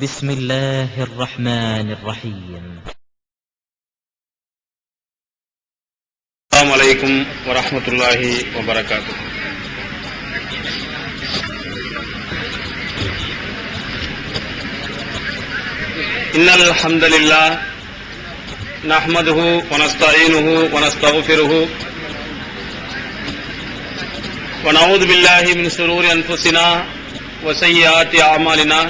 بسم الله الرحمن الرحيم. السلام عليكم ورحمة الله وبركاته. إن الحمد لله نحمده ونستعينه ونستغفره ونعوذ بالله من شرور أنفسنا وسيئات أعمالنا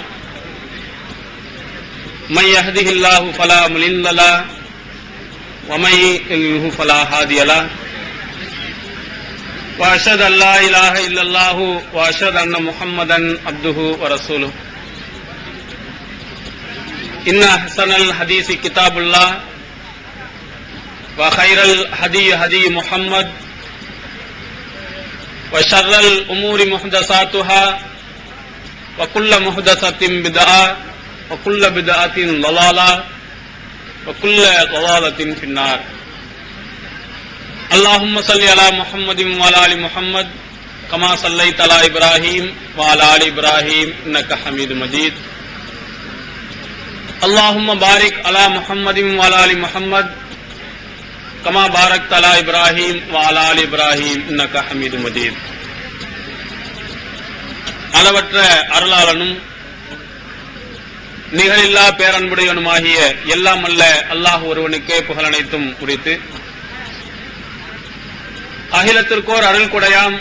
من يهده الله فلا مضل له ومن يضلل فلا هادي له وأشهد أن لا إله إلا الله وأشهد أن محمدا عبده ورسوله. إن أحسن الحديث كتاب الله وخير الهدي هدي محمد وشر الأمور محدثاتها وكل محدثة بدعة وكل بدعة ضلالة وكل ضلالة في النار. اللهم صل على محمد وعلى آل محمد كما صليت على إبراهيم وعلى آل إبراهيم إنك حميد مجيد. اللهم بارك على محمد وعلى آل محمد كما باركت على إبراهيم وعلى آل إبراهيم إنك حميد مجيد. அளவற்ற அருளாளனும் நிகரில்லா பேரன்புடையவனுமாகிய எல்லாம் அல்ல அல்லாஹ் ஒருவனுக்கே புகழனைத்தும் உரித்து, அகிலத்திற்கோர் அருள் கொடையாம்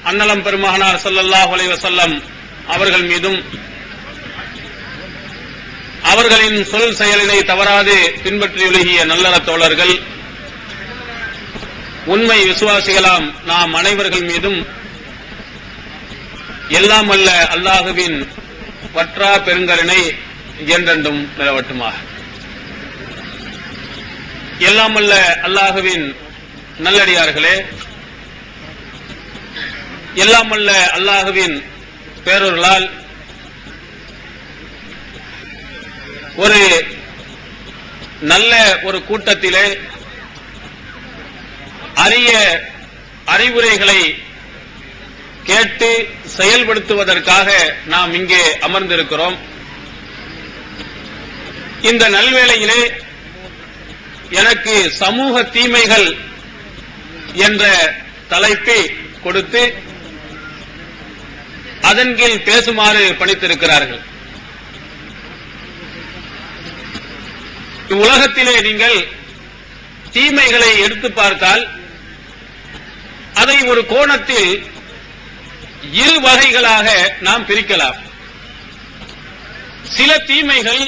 அன்னலம் பெருமகனார் ஸல்லல்லாஹு அலைஹி வஸல்லம் அவர்கள் மீதும் அவர்களின் சொல் செயலினை தவறாது பின்பற்றியொழுகிய நல்லற தோழர்கள் உண்மை விசுவாசிகளாம் நாம் அனைவர்கள் மீதும் எல்லாம் அல்ல அல்லாஹுவின் வற்றா பெருங்கருணை என்றென்றும் நிலவட்டுமாக. எல்லாம் அல்ல அல்லாஹுவின் நல்லடியார்களே, எல்லாம் அல்ல அல்லாஹுவின் பேரொருளால் ஒரு நல்ல ஒரு கூட்டத்திலே அரிய அறிவுரைகளை கேட்டு செயல்படுத்துவதற்காக நாம் இங்கே அமர்ந்திருக்கிறோம். இந்த நல்வேளையிலே எனக்கு சமூக தீமைகள் என்ற தலைப்பை கொடுத்து அதன் கீழ் பேசுமாறு பணித்திருக்கிறார்கள். இவ்வுலகத்திலே நீங்கள் தீமைகளை எடுத்து பார்த்தால் அதை ஒரு கோணத்தில் இரு வகைகளாக நாம் பிரிக்கலாம். சில தீமைகள்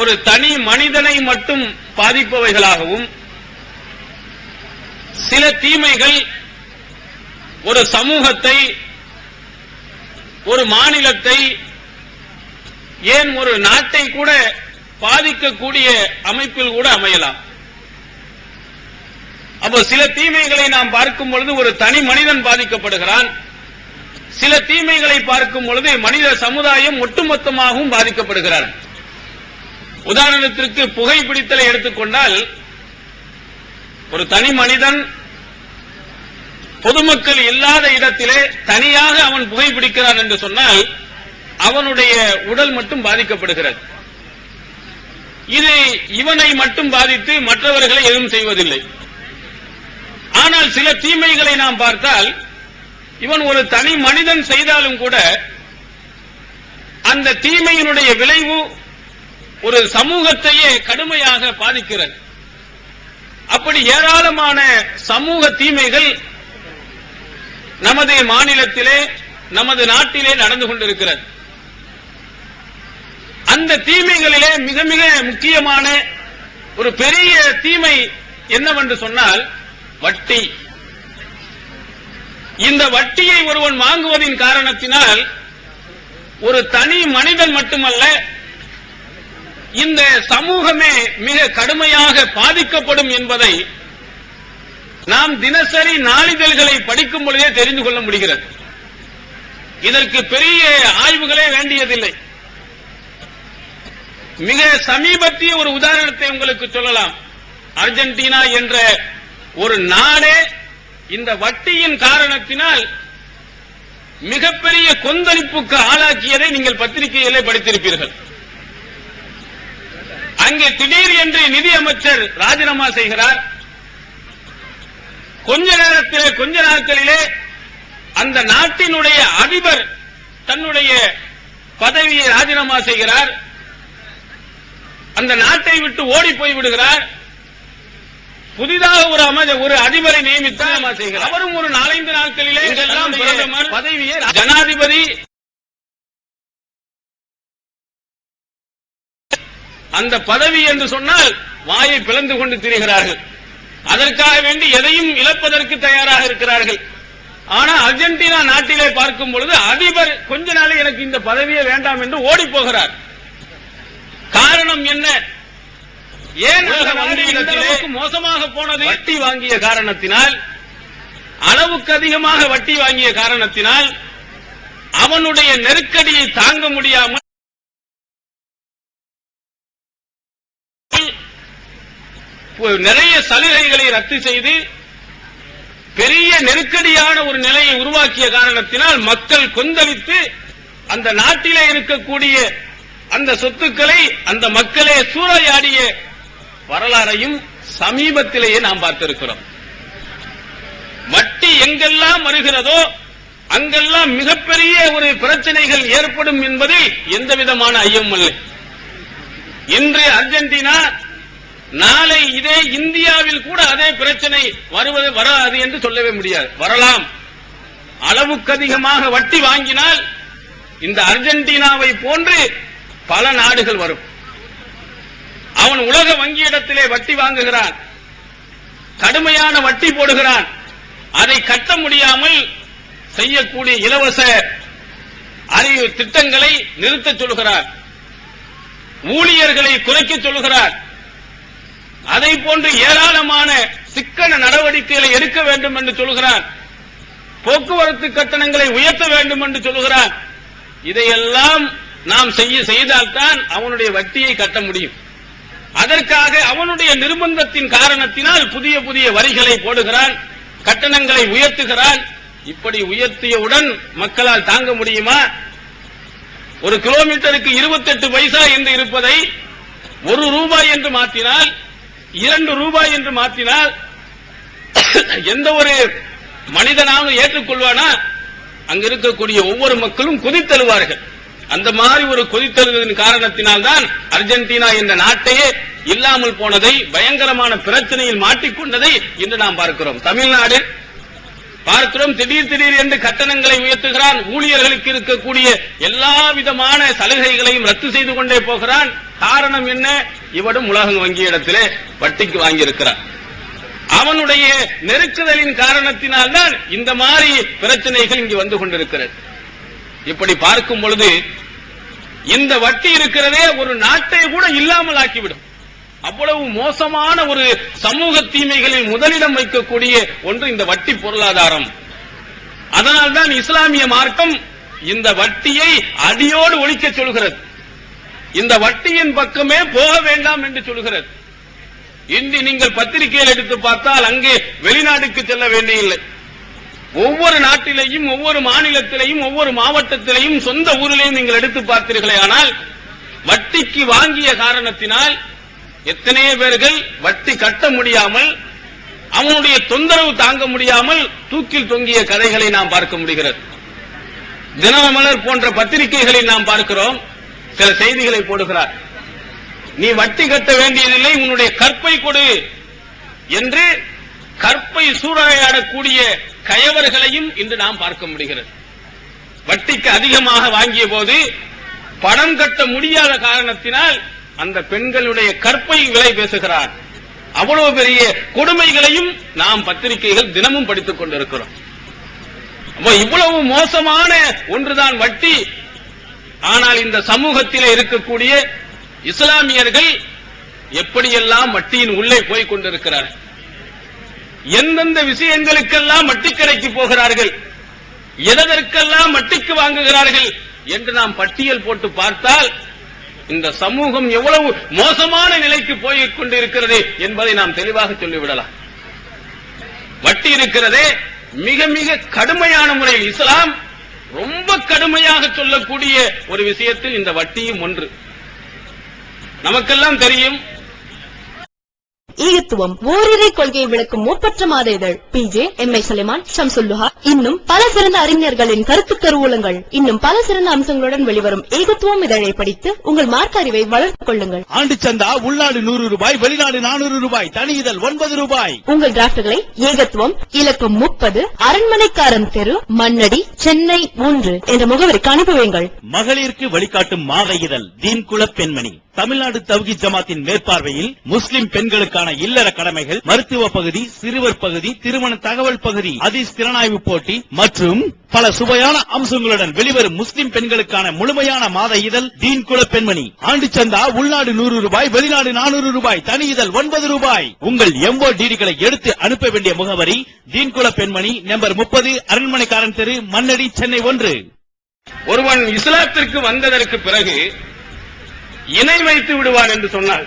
ஒரு தனி மனிதனை மட்டும் பாதிப்பவைகளாகவும், சில தீமைகள் ஒரு சமூகத்தை, ஒரு மாநிலத்தை, ஏன் ஒரு நாட்டை கூட பாதிக்கக்கூடிய அமைப்பில் கூட அமையலாம். அப்போ சில தீமைகளை நாம் பார்க்கும் பொழுது ஒரு தனி மனிதன் பாதிக்கப்படுகிறான், சில தீமைகளை பார்க்கும் பொழுது மனித சமுதாயம் ஒட்டுமொத்தமாகவும் பாதிக்கப்படுகிறார். உதாரணத்திற்கு புகைப்பிடித்தலை எடுத்துக்கொண்டால், ஒரு தனி மனிதன் பொதுமக்கள் இல்லாத இடத்திலே தனியாக அவன் புகைப்பிடிக்கிறான் என்று சொன்னால் அவனுடைய உடல் மட்டும் பாதிக்கப்படுகிறது. இது இவனை மட்டும் பாதித்து மற்றவர்களை எதுவும் செய்வதில்லை. ஆனால் சில தீமைகளை நாம் பார்த்தால் இவன் ஒரு தனி மனிதன் செய்தாலும் கூட அந்த தீமையினுடைய விளைவு ஒரு சமூகத்தையே கடுமையாக பாதிக்கிறது. அப்படி ஏராளமான சமூக தீமைகள் நமது மாநிலத்திலே, நமது நாட்டிலே நடந்து கொண்டிருக்கிறது. அந்த தீமைகளிலே மிக மிக முக்கியமான ஒரு பெரிய தீமை என்னவென்று சொன்னால் வட்டி. இந்த வட்டியை ஒருவன் வாங்குவதின் காரணத்தினால் ஒரு தனி மனிதன் மட்டுமல்ல, இந்த சமூகமே மிக கடுமையாக பாதிக்கப்படும் என்பதை நாம் தினசரி நாளிதழ்களை படிக்கும் பொழுதே தெரிந்து கொள்ள முடிகிறது. இதற்கு பெரிய ஆய்வுகளே வேண்டியதில்லை. மிக சமீபத்திய ஒரு உதாரணத்தை உங்களுக்கு சொல்லலாம். அர்ஜென்டினா என்ற ஒரு நாடே இந்த வட்டியின் காரணத்தினால் மிகப்பெரிய கொந்தளிப்புக்கு ஆளாக்கியதை நீங்கள் பத்திரிகையிலே படித்திருப்பீர்கள். அங்கே திடீர் என்று நிதி அமைச்சர் ராஜினாமா செய்கிறார். கொஞ்ச நாட்களிலே அந்த நாட்டினுடைய அதிபர் தன்னுடைய பதவியை ராஜினாமா செய்கிறார். அந்த நாட்டை விட்டு ஓடி போய் விடுகிறார். புதிதாக ஒரு அதிபரை நியமித்தார். அவரும் ஒரு 4-5 நாட்களிலே பதவியை ஜனாதிபதி அந்த பதவி என்று சொன்னால் வாயை பிளந்து கொண்டு திரிகிறார்கள். அதற்காக வேண்டி எதையும் இழப்பதற்கு தயாராக இருக்கிறார்கள். ஆனா அர்ஜென்டினா நாட்டிலே பார்க்கும் பொழுது அதிபர் கொஞ்ச நாள் எனக்கு இந்த பதவியே வேண்டாம் என்று ஓடி போகிறார். காரணம் என்ன? ஏன் மோசமாக போனது? வட்டி வாங்கிய காரணத்தினால், அளவுக்கு அதிகமாக வட்டி வாங்கிய காரணத்தினால் அவனுடைய நெருக்கடியை தாங்க முடியாமல் நிறைய சலுகைகளை ரத்து செய்து பெரிய நெருக்கடியான ஒரு நிலையை உருவாக்கிய காரணத்தினால் மக்கள் கொந்தளித்து அந்த நாட்டிலே இருக்கக்கூடிய அந்த சொத்துக்களை அந்த மக்களே சூறையாடிய வரலாறையும் சமீபத்திலேயே நாம் பார்த்திருக்கிறோம். வட்டி எங்கெல்லாம் வருகிறதோ அங்கெல்லாம் மிகப்பெரிய ஒரு பிரச்சனைகள் ஏற்படும் என்பதில் எந்தவிதமான ஐயமும் இல்லை. இன்று அர்ஜென்டினா, நாளை இதே இந்தியாவில் கூட அதே பிரச்சனை வராது என்று சொல்லவே முடியாது. வரலாம். அளவுக்கு அதிகமாக வட்டி வாங்கினால் இந்த அர்ஜென்டினாவை போன்று பல நாடுகள் வரும். அவன் உலக வங்கியிடத்திலே வட்டி வாங்குகிறான், கடுமையான வட்டி போடுகிறான். அதை கட்ட முடியாமல் செய்யக்கூடிய இலவச அறிவு திட்டங்களை நிறுத்தச் சொல்கிறார், ஊழியர்களை குறைக்க சொல்கிறார். அதை போன்று ஏராளமான சிக்கன நடவடிக்கைகளை எடுக்க வேண்டும் என்று சொல்கிறார். போக்குவரத்து கட்டணங்களை உயர்த்த வேண்டும் என்று சொல்கிறார். இதையெல்லாம் நாம் செய்தால்தான் அவனுடைய வட்டியை கட்ட முடியும். அதற்காக அவனுடைய நிர்பந்தத்தின் காரணத்தினால் புதிய புதிய வரிகளை போடுகிறான், கட்டணங்களை உயர்த்துகிறான். இப்படி உயர்த்தியவுடன் மக்களால் தாங்க முடியுமா? ஒரு கிலோமீட்டருக்கு 28 பைசா என்று இருப்பதை 1 ரூபாய் என்று மாற்றினால், 2 ரூபாய் என்று மாற்றினால் எந்த ஒரு மனிதனாலும் ஏற்றுக்கொள்வானா? அங்க இருக்கக்கூடிய ஒவ்வொரு மக்களும் கொதித்தெழுவார்கள். அந்த மாதிரி ஒரு கொதித்தெழுவதன் காரணத்தினால்தான் அர்ஜென்டினா என்ற நாட்டையே இல்லாமல் போனதை, பயங்கரமான பிரச்சனையில் மாட்டிக்கொண்டதை இன்று நாம் பார்க்கிறோம். தமிழ்நாடு பார்க்கிறோம், திடீர் என்று கட்டணங்களை உயர்த்துகிறான், ஊழியர்களுக்கு இருக்கக்கூடிய எல்லா விதமான சலுகைகளையும் ரத்து செய்து கொண்டே போகிறான். காரணம் என்ன? இவனும் உலக வங்கியிடத்திலே வட்டிக்கு வாங்கியிருக்கிறான். அவனுடைய நெருக்குதலின் காரணத்தினால்தான் இந்த மாதிரி பிரச்சனைகள் இங்கு வந்து கொண்டிருக்கிறது. இப்படி பார்க்கும் பொழுது இந்த வட்டி இருக்கிறதே ஒரு நாட்டை கூட இல்லாமல் ஆக்கிவிடும். அவ்வளவு மோசமான ஒரு சமூக தீமைகளில் முதலிடம் வைக்கக்கூடிய ஒன்று இந்த வட்டி பொருளாதாரம். அதனால்தான் இஸ்லாமிய மார்க்கம் இந்த வட்டியை அடியோடு ஒழிக்க சொல்கிறது. இந்த வட்டியின் பக்கமே போக வேண்டாம் என்று சொல்கிறது. இன்று நீங்கள் பத்திரிகையில் எடுத்து பார்த்தால் அங்கே வெளிநாட்டுக்கு செல்ல வேண்டியதில்லை. ஒவ்வொரு நாட்டிலேயும், ஒவ்வொரு மாநிலத்திலேயும், ஒவ்வொரு மாவட்டத்திலேயும், சொந்த ஊரிலேயும் நீங்கள் எடுத்து பார்த்தீர்களே ஆனால் வட்டிக்கு வாங்கிய காரணத்தினால் எத்தனையோ பேர்கள் வட்டி கட்ட முடியாமல், அவனுடைய தொந்தரவு தாங்க முடியாமல் தூக்கில் தொங்கிய கதைகளை நாம் பார்க்க முடிகிறது. தினமலர் போன்ற பத்திரிகைகளில் நாம் பார்க்கிறோம். சில செய்திகளை போடுகிறார், நீ வட்டி கட்ட வேண்டியதில்லை, உன்னுடைய கற்பை கொடு என்று கற்பை சூறையாடக்கூடிய கயவர்களையும் இன்று நாம் பார்க்க முடிகிறது. வட்டிக்கு அதிகமாக வாங்கிய போது பணம் கட்ட முடியாத காரணத்தினால் அந்த பெண்களுடைய கற்பை விலை பேசுகிறார். அவ்வளவு பெரிய கொடுமைகளையும் நாம் பத்திரிகைகள் தினமும் படித்துக் கொண்டிருக்கிறோம். இவ்வளவு மோசமான ஒன்றுதான் வட்டி. ஆனால் இந்த சமூகத்திலே இருக்கக்கூடிய இஸ்லாமியர்கள் எப்படியெல்லாம் வட்டியின் உள்ளே போய் கொண்டிருக்கிறார்கள், எந்தெந்த விஷயங்களுக்கெல்லாம் வட்டிக்கடைக்கு போகிறார்கள், எதற்கெல்லாம் வட்டிக்கு வாங்குகிறார்கள் என்று நாம் பட்டியல் போட்டு பார்த்தால் இந்த சமூகம் எவ்வளவு மோசமான நிலைக்கு போய் கொண்டிருக்கிறது என்பதை நாம் தெளிவாக சொல்லிவிடலாம். வட்டி இருக்கிறதே மிக மிக கடுமையான முறையில் இஸ்லாம் ரொம்ப கடுமையாக சொல்லக்கூடிய ஒரு விஷயத்தில் இந்த வட்டியும் ஒன்று. நமக்கெல்லாம் தெரியும், ஈகத்துவம் ஓரிரை கொள்கையை விளக்கும் மூப்பற்ற மாத இதழ் PJ MI சலிமான், ஷம்சுல்லுஹா, இன்னும் பல சிறந்த அறிஞர்களின் கருத்து கருவூலங்கள், இன்னும் பல சிறந்த அம்சங்களுடன் வெளிவரும் ஏகத்துவம் இதழை படித்து உங்கள் மார்க்க அறிவை வளர்த்துக் கொள்ளுங்கள். ஆண்டு சந்தா உள்நாடு 100 ரூபாய், வெளிநாடு 400 ரூபாய், தனி இதழ் 9 ரூபாய். உங்கள் டிராப்ட்களை ஏகத்துவம் இலக்கம் 30 அரண்மனைக்காரன் தெரு, மண்ணடி, சென்னை 3 என்ற முகவரிக்கு அனுப்புவீங்கள். மகளிருக்கு வழிகாட்டும் மாத இதழ் தீன்குல பெண்மணி, தமிழ்நாடு தவ்ஹீத் ஜமாத்தின் மேற்பார்வையில் முஸ்லிம் பெண்களுக்கான இல்லற கடமைகள், மருத்துவ பகுதி, சிறுவர் பகுதி, திருமண தகவல் பகுதி, ஹதீஸ் திறனாய்வு போட்டி மற்றும் பல சுவையான அம்சங்களுடன் வெளிவரும் முஸ்லிம் பெண்களுக்கான முழுமையான மாத இதழ் தீன்குல பெண்மணி. ஆண்டு சந்தா உள்நாடு 100 ரூபாய், வெளிநாடு 400 ரூபாய், தனி இதழ் 9 ரூபாய். உங்கள் MODDகளை எடுத்து அனுப்ப வேண்டிய முகவரி தீன்குல பெண்மணி, நம்பர் 30, அரண்மனைக்காரன் தெரு, மண்ணடி, சென்னை 1. ஒருவன் இஸ்லாத்திற்கு வந்ததற்கு பிறகு இணை வைத்து விடுவான் என்று சொன்னால்,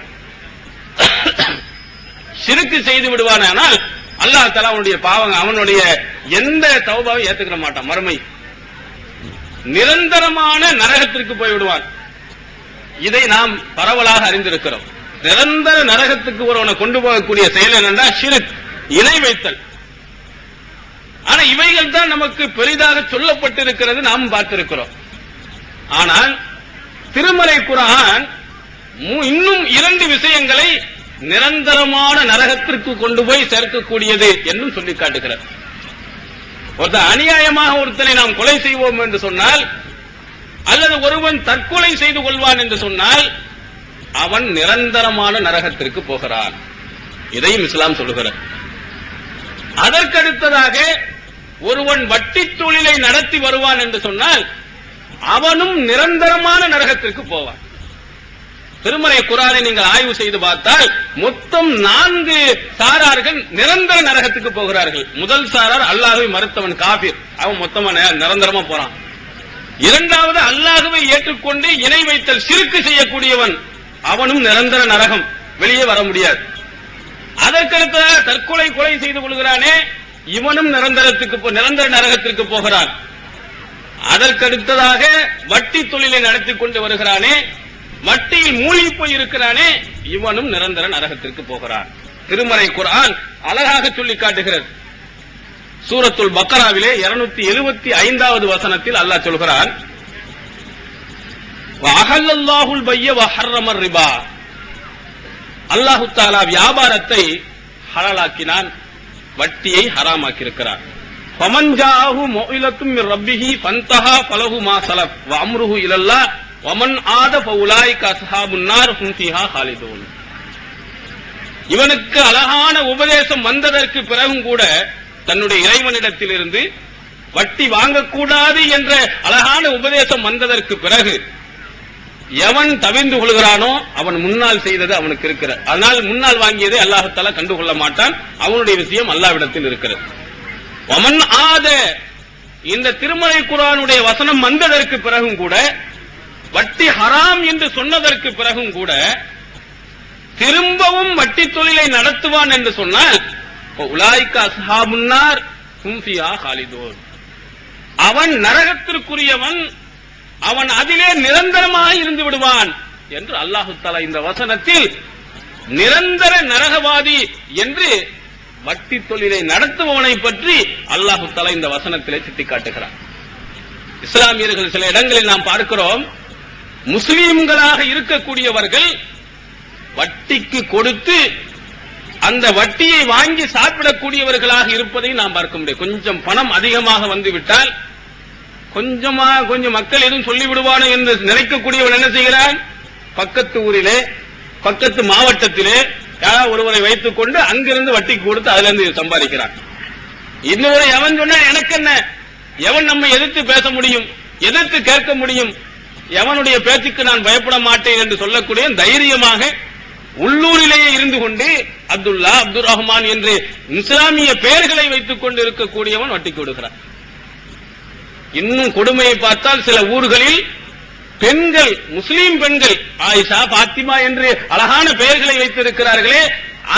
ஷிர்க் செய்து விடுவான். ஆனால் அல்லாஹ் தஆலா அவனுடைய பாவம், அவனுடைய எந்த தௌபாவை ஏத்துக்கிற மாட்டான். மறுமை நிரந்தரமான நரகத்திற்கு போய் விடுவான். இதை நாம் பரவலாக அறிந்திருக்கிறோம். நிரந்தர நரகத்துக்கு ஒருவனை கொண்டு போகக்கூடிய செயல் என்னென்னா ஷிர்க், இணை வைத்தல். ஆனா இவைகள் தான் நமக்கு பெரிதாக சொல்லப்பட்டிருக்கிறது, நாம் பார்த்திருக்கிறோம். ஆனால் திருமறை குர்ஆன் இன்னும் 2 விஷயங்களை நிரந்தரமான நரகத்திற்கு கொண்டு போய் சேர்க்கக்கூடியது என்றும் சொல்லி காட்டுகிறார். ஒருத்தர் அநியாயமாக ஒருத்தனை நாம் கொலை செய்வோம் என்று சொன்னால், அல்லது ஒருவன் தற்கொலை செய்து கொள்வான் என்று சொன்னால், அவன் நிரந்தரமான நரகத்திற்கு போகிறான். இதையும் இஸ்லாம் சொல்லுகிறார். அதற்கடுத்ததாக ஒருவன் வட்டி தொழிலை நடத்தி வருவான் என்று சொன்னால், அவனும் நிரந்தரமான நரகத்திற்கு போவான். திருமறை குர்ஆனை நீங்கள் ஆய்வு செய்து பார்த்தால் மொத்தம் 4 சாரார்கள் நிரந்தர நரகத்துக்கு போகிறார்கள். முதல் சாரார் அல்லாஹ்வை மறுத்தவன், காபிர், அவன் மொத்தமா நிரந்தரமா போறான். இரண்டாவது அல்லாஹ்வை ஏற்றுக்கொண்டு இணை வைத்தல், ஷிர்க் செய்யக்கூடியவன், அவனும் நிரந்தர நரகம், வெளியே வர முடியாது. அதற்கடுத்த தற்கொலை கொலை செய்து கொள்கிறானே, இவனும் நிரந்தர நரகத்திற்கு போகிறான். அதற்கடுத்ததாக வட்டி தொழிலை நடத்தி கொண்டு வருகிறானே, வட்டியில் மூழ்கி போய் இருக்கிறானே, இவனும் நிரந்தர நரகத்திற்கு போகிறான். திருமறை குர்ஆன் அழகாக சொல்லி காட்டுகிறது. சூரத்துல் பக்கராவிலே 275வது வசனத்தில் அல்லாஹ் சொல்கிறான், வஅஹல்லல்லாஹுல் பைய வஹர்ரமர் ரிபா. அல்லாஹ் தஆலா வியாபாரத்தை ஹலாலாக்கினான், வட்டியை ஹராமாக்கி இருக்கிறான். ஃபமன் ஜாஅஹு மௌஇலத்தும் மிர் ரப்பிஹி ஃபன்தஹா ஃபலஹு மா ஸலஃப் வ அம்ருஹு இலல்லாஹ் வமன் ஆத ஃபஉலாயிக அஸ்ஹாபுன் நார் ஹும் ஃபீஹா காலிதூன். இவனுக்கு அழகான உபதேசம் வந்ததற்கு பிறகும் கூட தன்னுடைய இறைவனிடத்திலிருந்து வட்டி வாங்கக்கூடாது என்ற அழகான உபதேசம் வந்ததற்கு பிறகு எவன் தவிர்ந்து கொள்கிறானோ அவன் முன்னால் செய்தது அவனுக்கு இருக்கிறது. அதனால் முன்னால் வாங்கியதை அல்லாஹ் தஆலா கண்டுகொள்ள மாட்டான். அவனுடைய விஷயம் அல்லாஹ்விடத்தில் இருக்கிறது. வமன் ஆத, இந்த திருமறை குர்ஆனுடைய வசனம் வந்ததற்கு பிறகும் கூட, வட்டி ஹராம் என்று சொன்னதற்கு பிறகும் கூட திரும்பவும் வட்டி தொழிலை நடத்துவான் என்று சொன்னால், உலாயிக அஸ்ஹாபுன் நார் ஹும் ஃபீஹா காலிதூன், அவன் நரகத்திற்குரியவன், அவன் அதிலே நிரந்தரமாக இருந்து விடுவான் என்று அல்லாஹ் தஆலா இந்த வசனத்தில் நிரந்தர நரகவாதி என்று வட்டி தொழிலை நடத்துபவனை பற்றி அல்லாஹ் தஆலா இந்த வசனத்திலே சுட்டிக்காட்டுகிறார். இஸ்லாமியர்கள் சில இடங்களில் நாம் பார்க்கிறோம், முஸ்லிம்களாக இருக்கக்கூடியவர்கள் வட்டிக்கு கொடுத்து அந்த வட்டியை வாங்கி சாப்பிடக்கூடியவர்களாக இருப்பதை நாம் பார்க்க முடியும். கொஞ்சம் பணம் அதிகமாக வந்துவிட்டால், கொஞ்சம் மக்கள் எதுவும் சொல்லிவிடுவானோ என்று நினைக்கக்கூடியவன் என்ன செய்கிறான், பக்கத்து ஊரிலே, பக்கத்து மாவட்டத்திலே யாராவது ஒருவரை வைத்துக் கொண்டு அங்கிருந்து வட்டிக்கு கொடுத்து அதுல இருந்து சம்பாதிக்கிறான். இன்னொரு எவன் சொன்னா எனக்கு என்ன, எவன் நம்ம எதிர்த்து பேச முடியும், எதிர்த்து கேட்க முடியும், எவனுடைய பேச்சுக்கு நான் பயப்பட மாட்டேன் என்று சொல்லக்கூடிய தைரியமாக உள்ளூரிலேயே இருந்து கொண்டு அப்துல்லா, அப்துல் ரஹ்மான் என்று இஸ்லாமிய பெயர்களை வைத்துக் கொண்டு இருக்கக்கூடியவன் வட்டி கொடுக்கிறான். இன்னும் கொடுமையை பார்த்தால் சில ஊர்களில் பெண்கள், முஸ்லீம் பெண்கள், ஆயிஷா, பாத்திமா என்று அழகான பெயர்களை வைத்திருக்கிறார்களே,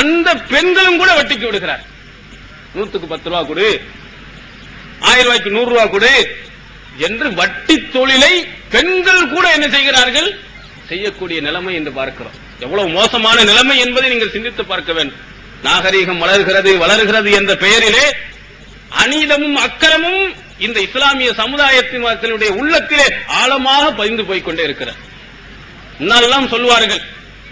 அந்த பெண்களும் கூட வட்டிக்கு விடுகிறார். 100க்கு 10 ரூபா கொடு, 1000 ரூபாய்க்கு 100 ரூபா கொடு, என்று வட்டி தொழிலை பெண்கள் கூட என்ன செய்கிறார்கள், செய்யக்கூடிய நிலைமை என்று பார்க்கிறோம். எவ்வளவு மோசமான நிலைமை என்பதை நீங்கள் சிந்தித்து பார்க்க வேண்டும். நாகரீகம் வளர்கிறது என்ற பெயரிலே அநீதமும் அக்கிரமும் இந்த இஸ்லாமிய சமுதாயத்தின் மக்களுடைய உள்ளத்திலே ஆழமாக பதிந்து போய்கொண்டே இருக்கிறார். முன்னாலெல்லாம் சொல்வார்கள்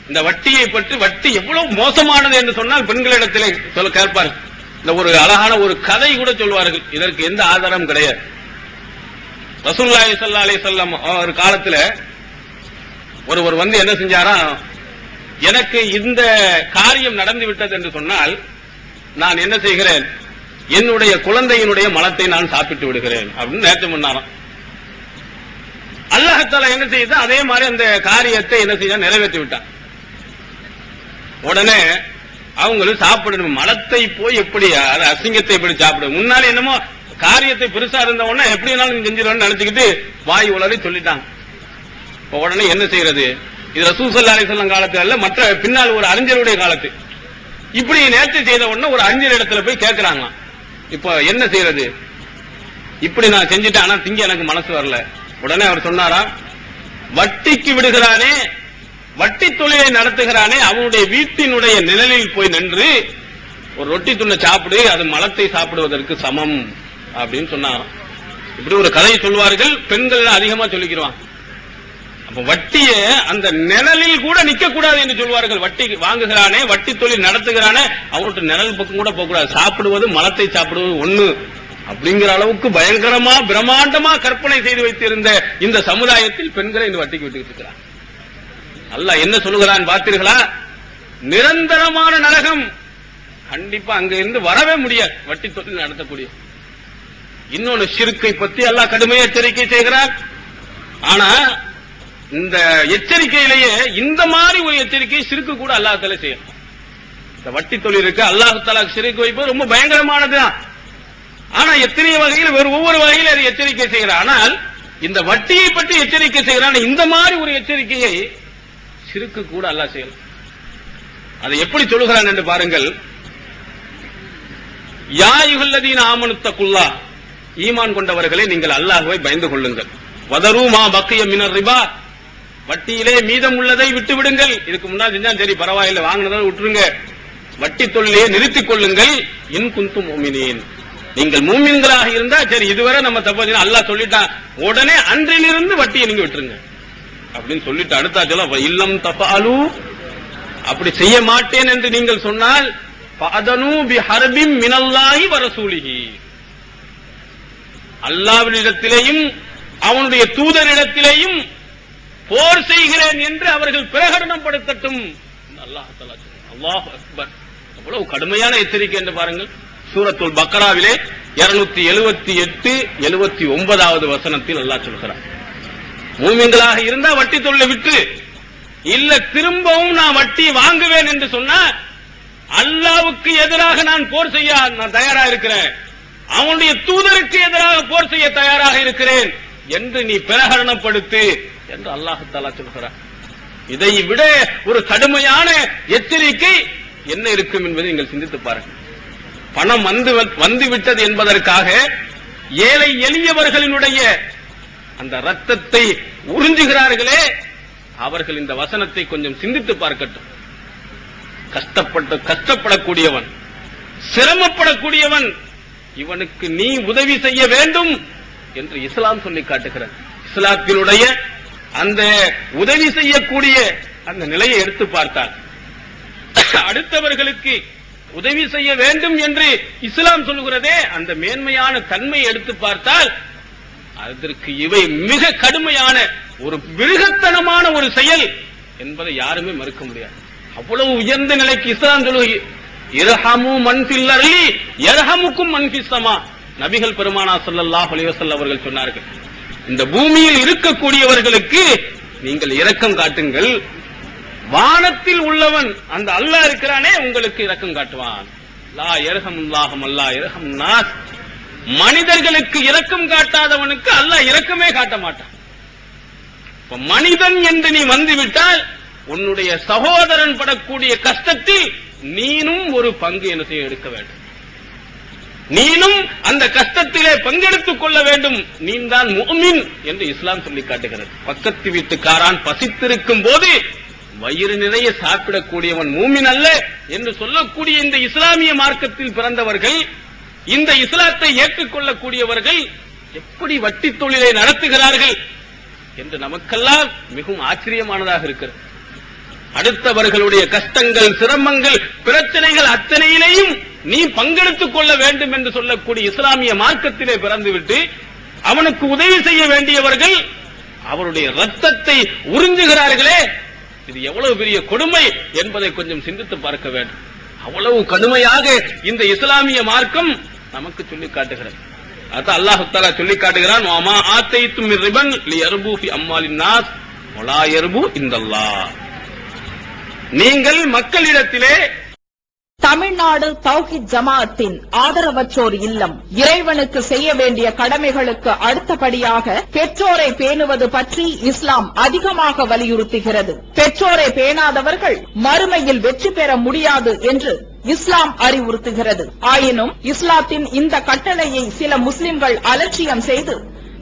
இந்த வட்டியை பற்றி, வட்டி எவ்வளவு மோசமானது என்று சொன்னால் பெண்களிடத்திலே சொல்ல கேட்பார்கள். இந்த ஒரு அழகான ஒரு கதை கூட சொல்வார்கள். இதற்கு எந்த ஆதாரம் கிடையாது. ரசூலுல்லாஹி ஸல்லல்லாஹு அலைஹி வஸல்லம் ஒரு காலத்துல ஒருவர் வந்து என்ன செஞ்சாரா, எனக்கு இந்த காரியம் நடந்து விட்டது என்று சொன்னால் நான் என்ன செய்கிறேன், என்னுடைய குழந்தையினுடைய மலத்தை நான் சாப்பிட்டு விடுகிறேன் அப்படின்னு நேர்த்தி பண்ணாராம். அல்லாஹ் தஆலா என்ன செய்து அதே மாதிரி அந்த காரியத்தை என்ன செய்ய நிறைவேற்றி விட்டான். உடனே அவங்களும் சாப்பிடணும், மலத்தை போய் எப்படி அசிங்கத்தை எப்படி சாப்பிடும், முன்னாலே என்னமோ காரியத்தை பெருசா இருந்த உடனே எப்படி வேணாலும் செஞ்சிருவேன்னு நினைச்சுக்கிட்டு வாய் உளறி சொல்லிட்டாங்க. உடனே என்ன செய்யறது, இது ரசூல் ஸல்லல்லாஹு அலைஹி வஸல்லம் காலத்துல அல்ல, மற்ற பின்னால் ஒரு அறிஞருடைய காலத்து. இப்படி நேர்த்தி செய்த உடனே ஒரு அறிஞர் இடத்துல போய் கேட்கிறாங்க, இப்ப என்ன செய்யறது, இப்படி நான் செஞ்சுட்டேன் ஆனா திங்க எனக்கு மனசு வரல. உடனே அவர் சொன்னாரா, வட்டிக்கு விடுகிறானே, வட்டி தொழிலை நடத்துகிறானே, அவனுடைய வீட்டினுடைய நிழலில் போய் நின்று ஒரு ரொட்டி துண்ணை சாப்பிடு, அது மலத்தை சாப்பிடுவதற்கு சமம் அப்படின்னு சொன்னாராம். இப்படி ஒரு கதையை சொல்வார்கள், பெண்கள் அதிகமா சொல்லிக்கிறான். அப்ப வட்டிய அந்த நிழலில் கூட நிக்க கூடாது என்று சொல்வார்கள். வட்டி வாங்குகிறானே, வட்டி தொழில் நடத்துகிறானே, அவனுடைய நிழல் பக்கம் கூட போக கூடாது, சாப்பிடுவது மலத்தை சாப்பிடுவது ஒண்ணு அப்படிங்கிற அளவுக்கு பயங்கரமா பிரம்மாண்டமா கற்பனை செய்து வைத்திருந்த இந்த சமுதாயத்தில் பெண்களை இந்த வட்டிக்கு விட்டுக்கிட்டு இருக்கிறார். அல்லாஹ் என்ன சொல்லுகிறான் பார்த்தீர்களா, நிரந்தரமான நரகம் கண்டிப்பா அங்க இருந்து வரவே முடியாது வட்டி தொழில் நடத்தக்கூடிய. இன்னொன்னு ஷிர்க்கை பத்தி அல்லாஹ் கடுமையா எச்சரிக்கை செய்கிறார். ஆனா இந்த எச்சரிக்கையிலேயே இந்த மாதிரி ஒரு எச்சரிக்கை ஷிர்க்கு கூட அல்லாஹ் தஆலா செய்யும். இந்த வட்டி தொழில் இருக்கு, அல்லாஹ் தஆலா ஷிர்க் வைப்பது ரொம்ப பயங்கரமானதுதான். ஆனா எத்தனை வகையில் வேறு ஒவ்வொரு வகையில் அதை எச்சரிக்கை செய்கிறார். ஆனால் இந்த வட்டியை பற்றி எச்சரிக்கை செய்கிறான். இந்த மாதிரி ஒரு எச்சரிக்கையை ஷிர்க்கு கூட அல்லாஹ் செய்யலாம். அதை எப்படி சொல்லுகிறான் என்று பாருங்கள். யா அய்யுஹல்லதீன ஆமனு தக்குல்லாஹ், ஈமான் கொண்டவர்களே நீங்கள் அல்லாஹ்வை பயந்து கொள்ளுங்கள். வதரு மா பக்கிய மினர் ரிபா, வட்டியிலே மீதம் உள்ளதை விட்டு விடுங்கள். இதுக்கு முன்னாடி செஞ்சா சரி பரவாயில்லை, வாங்கினதை விட்டுருங்க, வட்டி தொழிலே நிறுத்திக் கொள்ளுங்கள். இன் குன்தும் முஃமினீன், நீங்கள் மூமின்களாக இருந்தா சரி, இதுவரை நம்ம தப்பு அல்லாஹ் சொல்லிட்டான், உடனே அன்றிலிருந்து வட்டியை நீங்க விட்டுருங்க அப்படின்னு சொல்லிட்டு அடுத்தா சொல்ல, இல்லம் தஃஅலு, அப்படி செய்ய மாட்டேன் என்று நீங்கள் சொன்னால் ஃபஅதனு பிஹர்பின் மினல்லாஹி வ ரசூலிஹி, அல்லாஹ்விடத்திலேயும் அவனுடைய தூதரிடத்திலேயும் போர் செய்கிறேன் என்று அவர்கள் பிரகடனப்படுத்தட்டும். அல்லாஹ் தஆலா அல்லாஹ் அக்பர், அவ்வளவு கடுமையான எச்சரிக்கை என்று பாருங்கள். சூரத்துல் பக்ராவிலே 278 79வது வசனத்தில் அல்லாஹ் சொல்கிறார், மூமின்களாக இருந்தா வட்டி தொழிலை விட்டு, இல்ல திரும்பவும் நான் வட்டி வாங்குவேன் என்று சொன்னா அல்லாஹ்வுக்கு எதிராக நான் போர் செய்ய நான் தயாரா இருக்கிறேன், அவனுடைய தூதருக்கு எதிராக போர் செய்ய தயாராக இருக்கிறேன் என்று நீ பிரகடனப்படுத்து என்று அல்லாஹ் தஆலா சொல்கிறார். இதை விட ஒரு கடுமையான எச்சரிக்கை என்ன இருக்கும் என்பதை நீங்கள் சிந்தித்து பாருங்கள். பணம் வந்துவிட்டது என்பதற்காக ஏழை எளியவர்களினுடைய அந்த ரத்தத்தை உறிஞ்சுகிறார்களே, அவர்கள் இந்த வசனத்தை கொஞ்சம் சிந்தித்து பார்க்கட்டும். கஷ்டப்படக்கூடியவன், சிரமப்படக்கூடியவன், இவனுக்கு நீ உதவி செய்ய வேண்டும் என்று இஸ்லாம் சொல்லி காட்டுகிறது. இஸ்லாத்தினுடைய அந்த உதவி செய்யக்கூடிய அந்த நிலையை எடுத்து பார்த்தால், அடுத்தவர்களுக்கு உதவி செய்ய வேண்டும் என்று இஸ்லாம் சொல்லுகிறதே, அந்த மேன்மையான தன்மை எடுத்து பார்த்தால் அதற்கு இவை மிக கடுமையான ஒரு மிருகத்தனமான ஒரு செயல் என்பதை யாருமே மறுக்க முடியாது. அவ்வளவு உயர்ந்த நிலைக்கு இஸ்லாம் சொல்லுகிறது. இர்ஹமு மன் ஃபில் அர்லி யர்ஹமுக்கும் மன் ஃபிஸ் ஸமா, நபிகள் பெருமானார் ஸல்லல்லாஹு அலைஹி வஸல்லம் அவர்கள் சொன்னார்கள், இந்த பூமியில் இருக்கக்கூடியவர்களுக்கு நீங்கள் இரக்கம் காட்டுங்கள், வானத்தில் உள்ளவன் அந்த அல்லாஹ் இருக்கிறானே உங்களுக்கு இரக்கம் காட்டுவான். லா யர்ஹமுல்லாஹு மல்லா யர்ஹம் நாஸ், மனிதர்களுக்கு இரக்கம் காட்டாதவனுக்கு அல்லாஹ் இரக்கமே காட்ட மாட்டான். மனிதன் என்று நீ வந்துவிட்டால் உன்னுடைய சகோதரன் படக்கூடிய கஷ்டத்தில் நீனும் ஒரு பங்கு என்ன செய்ய எடுக்க வேண்டும். நீனும் அந்த கஷ்டத்திலே பங்கெடுத்துக் கொள்ள வேண்டும், நீதான் முஃமின் என்று இஸ்லாம் சொல்லி காட்டுகிறது. பக்கத்து வீட்டுக்காரான் பசித்திருக்கும் போது வயிறு நிறைய சாப்பிடக்கூடியவன் மூமின் அல்ல என்று சொல்லக்கூடிய இந்த இஸ்லாமிய மார்க்கத்தில் பிறந்தவர்கள், இந்த இஸ்லாத்தை ஏற்றுக்கொள்ளக்கூடியவர்கள் எப்படி வட்டி தொழிலை நடத்துகிறார்கள் என்று நமக்கெல்லாம் மிகவும் ஆச்சரியமானதாக இருக்கிறது. அடுத்தவர்களுடைய கஷ்டங்கள், சிரமங்கள், பிரச்சனைகள் அத்தனையிலையும் நீ பங்கெடுத்துக் கொள்ள வேண்டும் என்று சொல்லக்கூடிய இஸ்லாமிய மார்க்கத்திலே பிறந்துவிட்டு அவனுக்கு உதவி செய்ய வேண்டியவர்கள் அவருடைய ரத்தத்தை உறிஞ்சுகிறார்களே, இது எவ்வளவு பெரிய கொடுமை என்பதை கொஞ்சம் சிந்தித்து பார்க்க வேண்டும். அவ்வளவு கடுமையாக இந்த இஸ்லாமிய மார்க்கம் நமக்கு சொல்லி காட்டுகிறது. அதான் அல்லாஹ் தஆலா சொல்லி காட்டுகிறான், வமா ஆதைத்தும் மின் ரிபன் லியர்பு ஃபி அம்வாலின் நாஸ் வலா யர்பு இன்தல்லாஹ். நீங்கள் மக்களிடத்திலே தமிழ்நாடு தௌஹீத் ஜமாஅத்தின் ஆதரவற்றோர் இல்லம் இறைவனுக்கு செய்ய வேண்டிய கடமைகளுக்கு அடுத்தபடியாக பெற்றோரை பேணுவது பற்றி இஸ்லாம் அதிகமாக வலியுறுத்துகிறது. பெற்றோரை பேணாதவர்கள் மறுமையில் வெற்றி பெற முடியாது என்று இஸ்லாம் அறிவுறுத்துகிறது. ஆயினும் இஸ்லாத்தின் இந்த கட்டளையை சில முஸ்லிம்கள் அலட்சியம் செய்து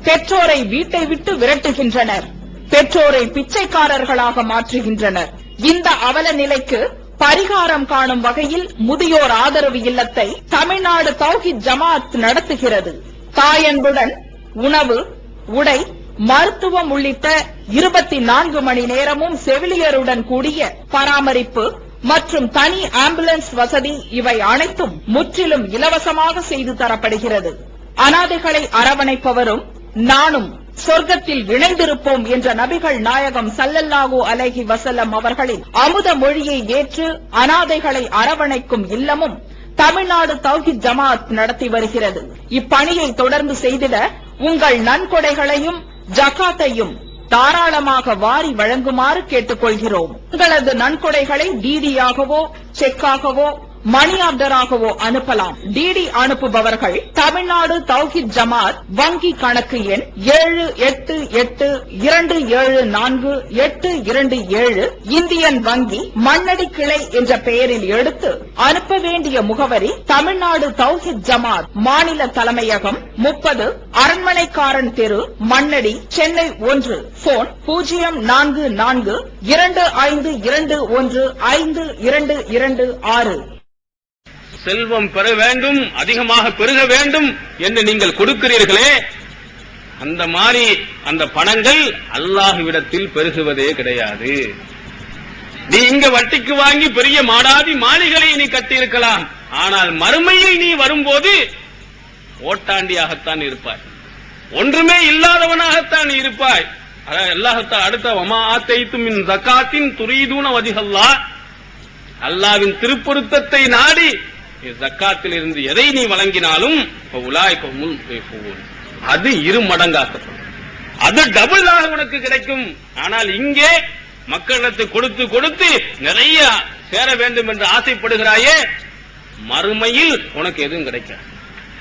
பெற்றோரை வீட்டை விட்டு விரட்டுகின்றனர், பெற்றோரை பிச்சைக்காரர்களாக மாற்றுகின்றனர். இந்த அவல நிலைக்கு பரிகாரம் காணும் வகையில் முதியோர் ஆதரவு இல்லத்தை தமிழ்நாடு தௌஹீத் ஜமாஅத் நடத்துகிறது. தாயன்புடன் உணவு, உடை, மருத்துவம் உள்ளிட்ட 24 மணி நேரமும் செவிலியருடன் கூடிய பராமரிப்பு மற்றும் தனி ஆம்புலன்ஸ் வசதி இவை அனைத்தும் முற்றிலும் இலவசமாக செய்து தரப்படுகிறது. அனாதைகளை அரவணைப்பவரும் நானும் சொர்க்கத்தில் இணைந்திருப்போம் என்ற நபிகள் நாயகம் ஸல்லல்லாஹு அலைஹி வஸல்லம் அவர்களின் அமுத மொழியை ஏற்று அனாதைகளை அரவணைக்கும் இல்லமும் தமிழ்நாடு தௌஹீத் ஜமாஅத் நடத்தி வருகிறது. இப்பணியை தொடர்ந்து செய்திட உங்கள் நன்கொடைகளையும் ஜகாத்தையும் தாராளமாக வாரி வழங்குமாறு கேட்டுக்கொள்கிறோம். உங்களது நன்கொடைகளை டிடியாகவோ செக்காகவோ மணி ஆர்டராகவோ அனுப்பலாம். டிடி அனுப்புபவர்கள் தமிழ்நாடு தௌஹீத் ஜமாஅத் வங்கி கணக்கு எண் 7882748227 இந்தியன் வங்கி மண்ணடி கிளை என்ற பெயரில் எடுத்து அனுப்ப வேண்டிய முகவரி தமிழ்நாடு தௌஹீத் ஜமாஅத் மாநில தலைமையகம் 30 அரண்மனைக்காரன் தெரு மண்ணடி சென்னை 1. போன் 044215215226. செல்வம் பெற வேண்டும், அதிகமாக பெருக வேண்டும் என்று நீங்கள் கொடுக்கிறீர்களே, அந்த மாதிரி அந்த பணங்கள் அல்லாஹ்விடத்தில் பெருகுவதே கிடையாது. நீ இங்க வட்டிக்கு வாங்கி பெரிய மாடாதி மாளிகளை நீ கட்டியிருக்கலாம், ஆனால் மறுமையில் நீ வரும்போது ஓட்டாண்டியாகத்தான் இருப்பாய், ஒன்றுமே இல்லாதவனாகத்தான் இருப்பாய். அதாவது அல்லாஹ் அடுத்த வமா ஆதைத்தும் மின் ஸகாத்தின் துரீதுன வஜ்ஹல்லாஹ், அல்லாஹ்வின் திருப்பொருத்தத்தை நாடி ஜக்காத்தில் இருந்து எதை நீ வழங்கினாலும் அது 2 மடங்காக்கப்படும், அது டபுளாக உனக்கு கிடைக்கும். ஆனால் இங்கே மக்களிடத்தை கொடுத்து கொடுத்து நிறைய சேர வேண்டும் என்று ஆசைப்படுகிறாயே, மறுமையில் உனக்கு எதுவும் கிடைக்காது.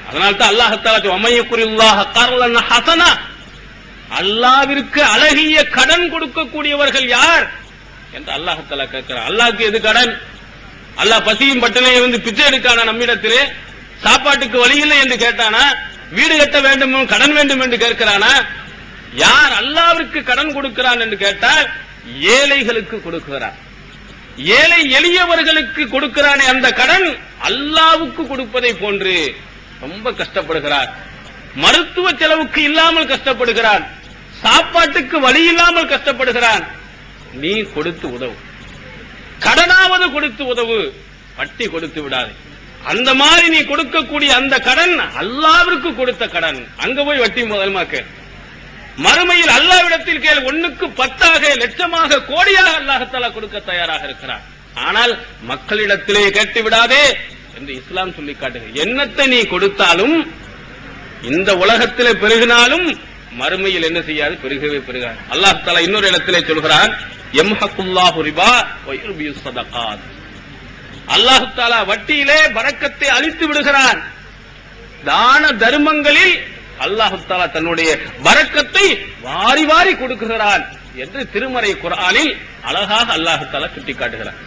அதனால்தான் அல்லாஹ் தஆலா வமையக்குரில்லாஹ கர்லன் ஹஸனா, அல்லாஹ்விற்கு அழகிய கடன் கொடுக்கக்கூடியவர்கள் யார் என்று அல்லாஹ் தஆலா கேட்கிறார். அல்லாஹ்க்கு எது கடன்? அல்லாஹ் பசியும் பட்டினியை வந்து பிச்சை எடுக்கானா? நம்மிடத்திலே சாப்பாட்டுக்கு வழி இல்லை என்று கேட்டானா? வீடு கட்ட வேண்டும் கடன் வேண்டும் என்று கேட்கிறானா? யார் அல்லாஹ்விற்கு கடன் கொடுக்கிறான் என்று கேட்டால் ஏழைகளுக்கு கொடுக்கிறான். ஏழை எளியவர்களுக்கு கொடுக்கிறானே அந்த கடன் அல்லாஹ்வுக்கு கொடுப்பதை போன்று ரொம்ப கஷ்டப்படுகிறார். மருத்துவ செலவுக்கு இல்லாமல் கஷ்டப்படுகிறான், சாப்பாட்டுக்கு வழி இல்லாமல் கஷ்டப்படுகிறான். நீ கொடுத்து உதவு, கடனாவது கொடுத்து உதவு, வட்டி கொடுத்து விடாது. அந்த மாதிரி நீ கொடுக்கக்கூடிய அந்த கடன் அல்லாஹ்விற்கு கொடுத்த கடன், அங்க போய் வட்டி முதல்மாக்க. மறுமையில் அல்லாஹ்விடத்தில் கேள், 1க்கு 10ஆக லட்சமாக கோடியாக அல்லாஹ் தஆலா கொடுக்க தயாராக இருக்கிறார். ஆனால் மக்களிடத்திலே கேட்டு விடாதே என்று இஸ்லாம் சொல்லி காட்டுகிறது. என்னத்தை நீ கொடுத்தாலும் இந்த உலகத்திலே பெருகினாலும் மறுமையில் என்ன செய்யாது? பெருகவே பெருகாது. அல்லாஹ் தஆலா இன்னொரு இடத்திலே சொல்கிறான், யம்ஹகுல்லாஹு ரிபா வ யுர்பியுஸ் ஸதகாத். அல்லாஹ் தஆலா வட்டியிலே பரக்கத்தை அழித்து விடுகிறான். தான தர்மங்களில் அல்லாஹ் தஆலா தன்னுடைய பரக்கத்தை வாரி வாரி கொடுக்கிறான் என்று திருமறை குர்ஆனில் அழகாக அல்லாஹ் தஆலா சுட்டிக்காட்டுகிறார்.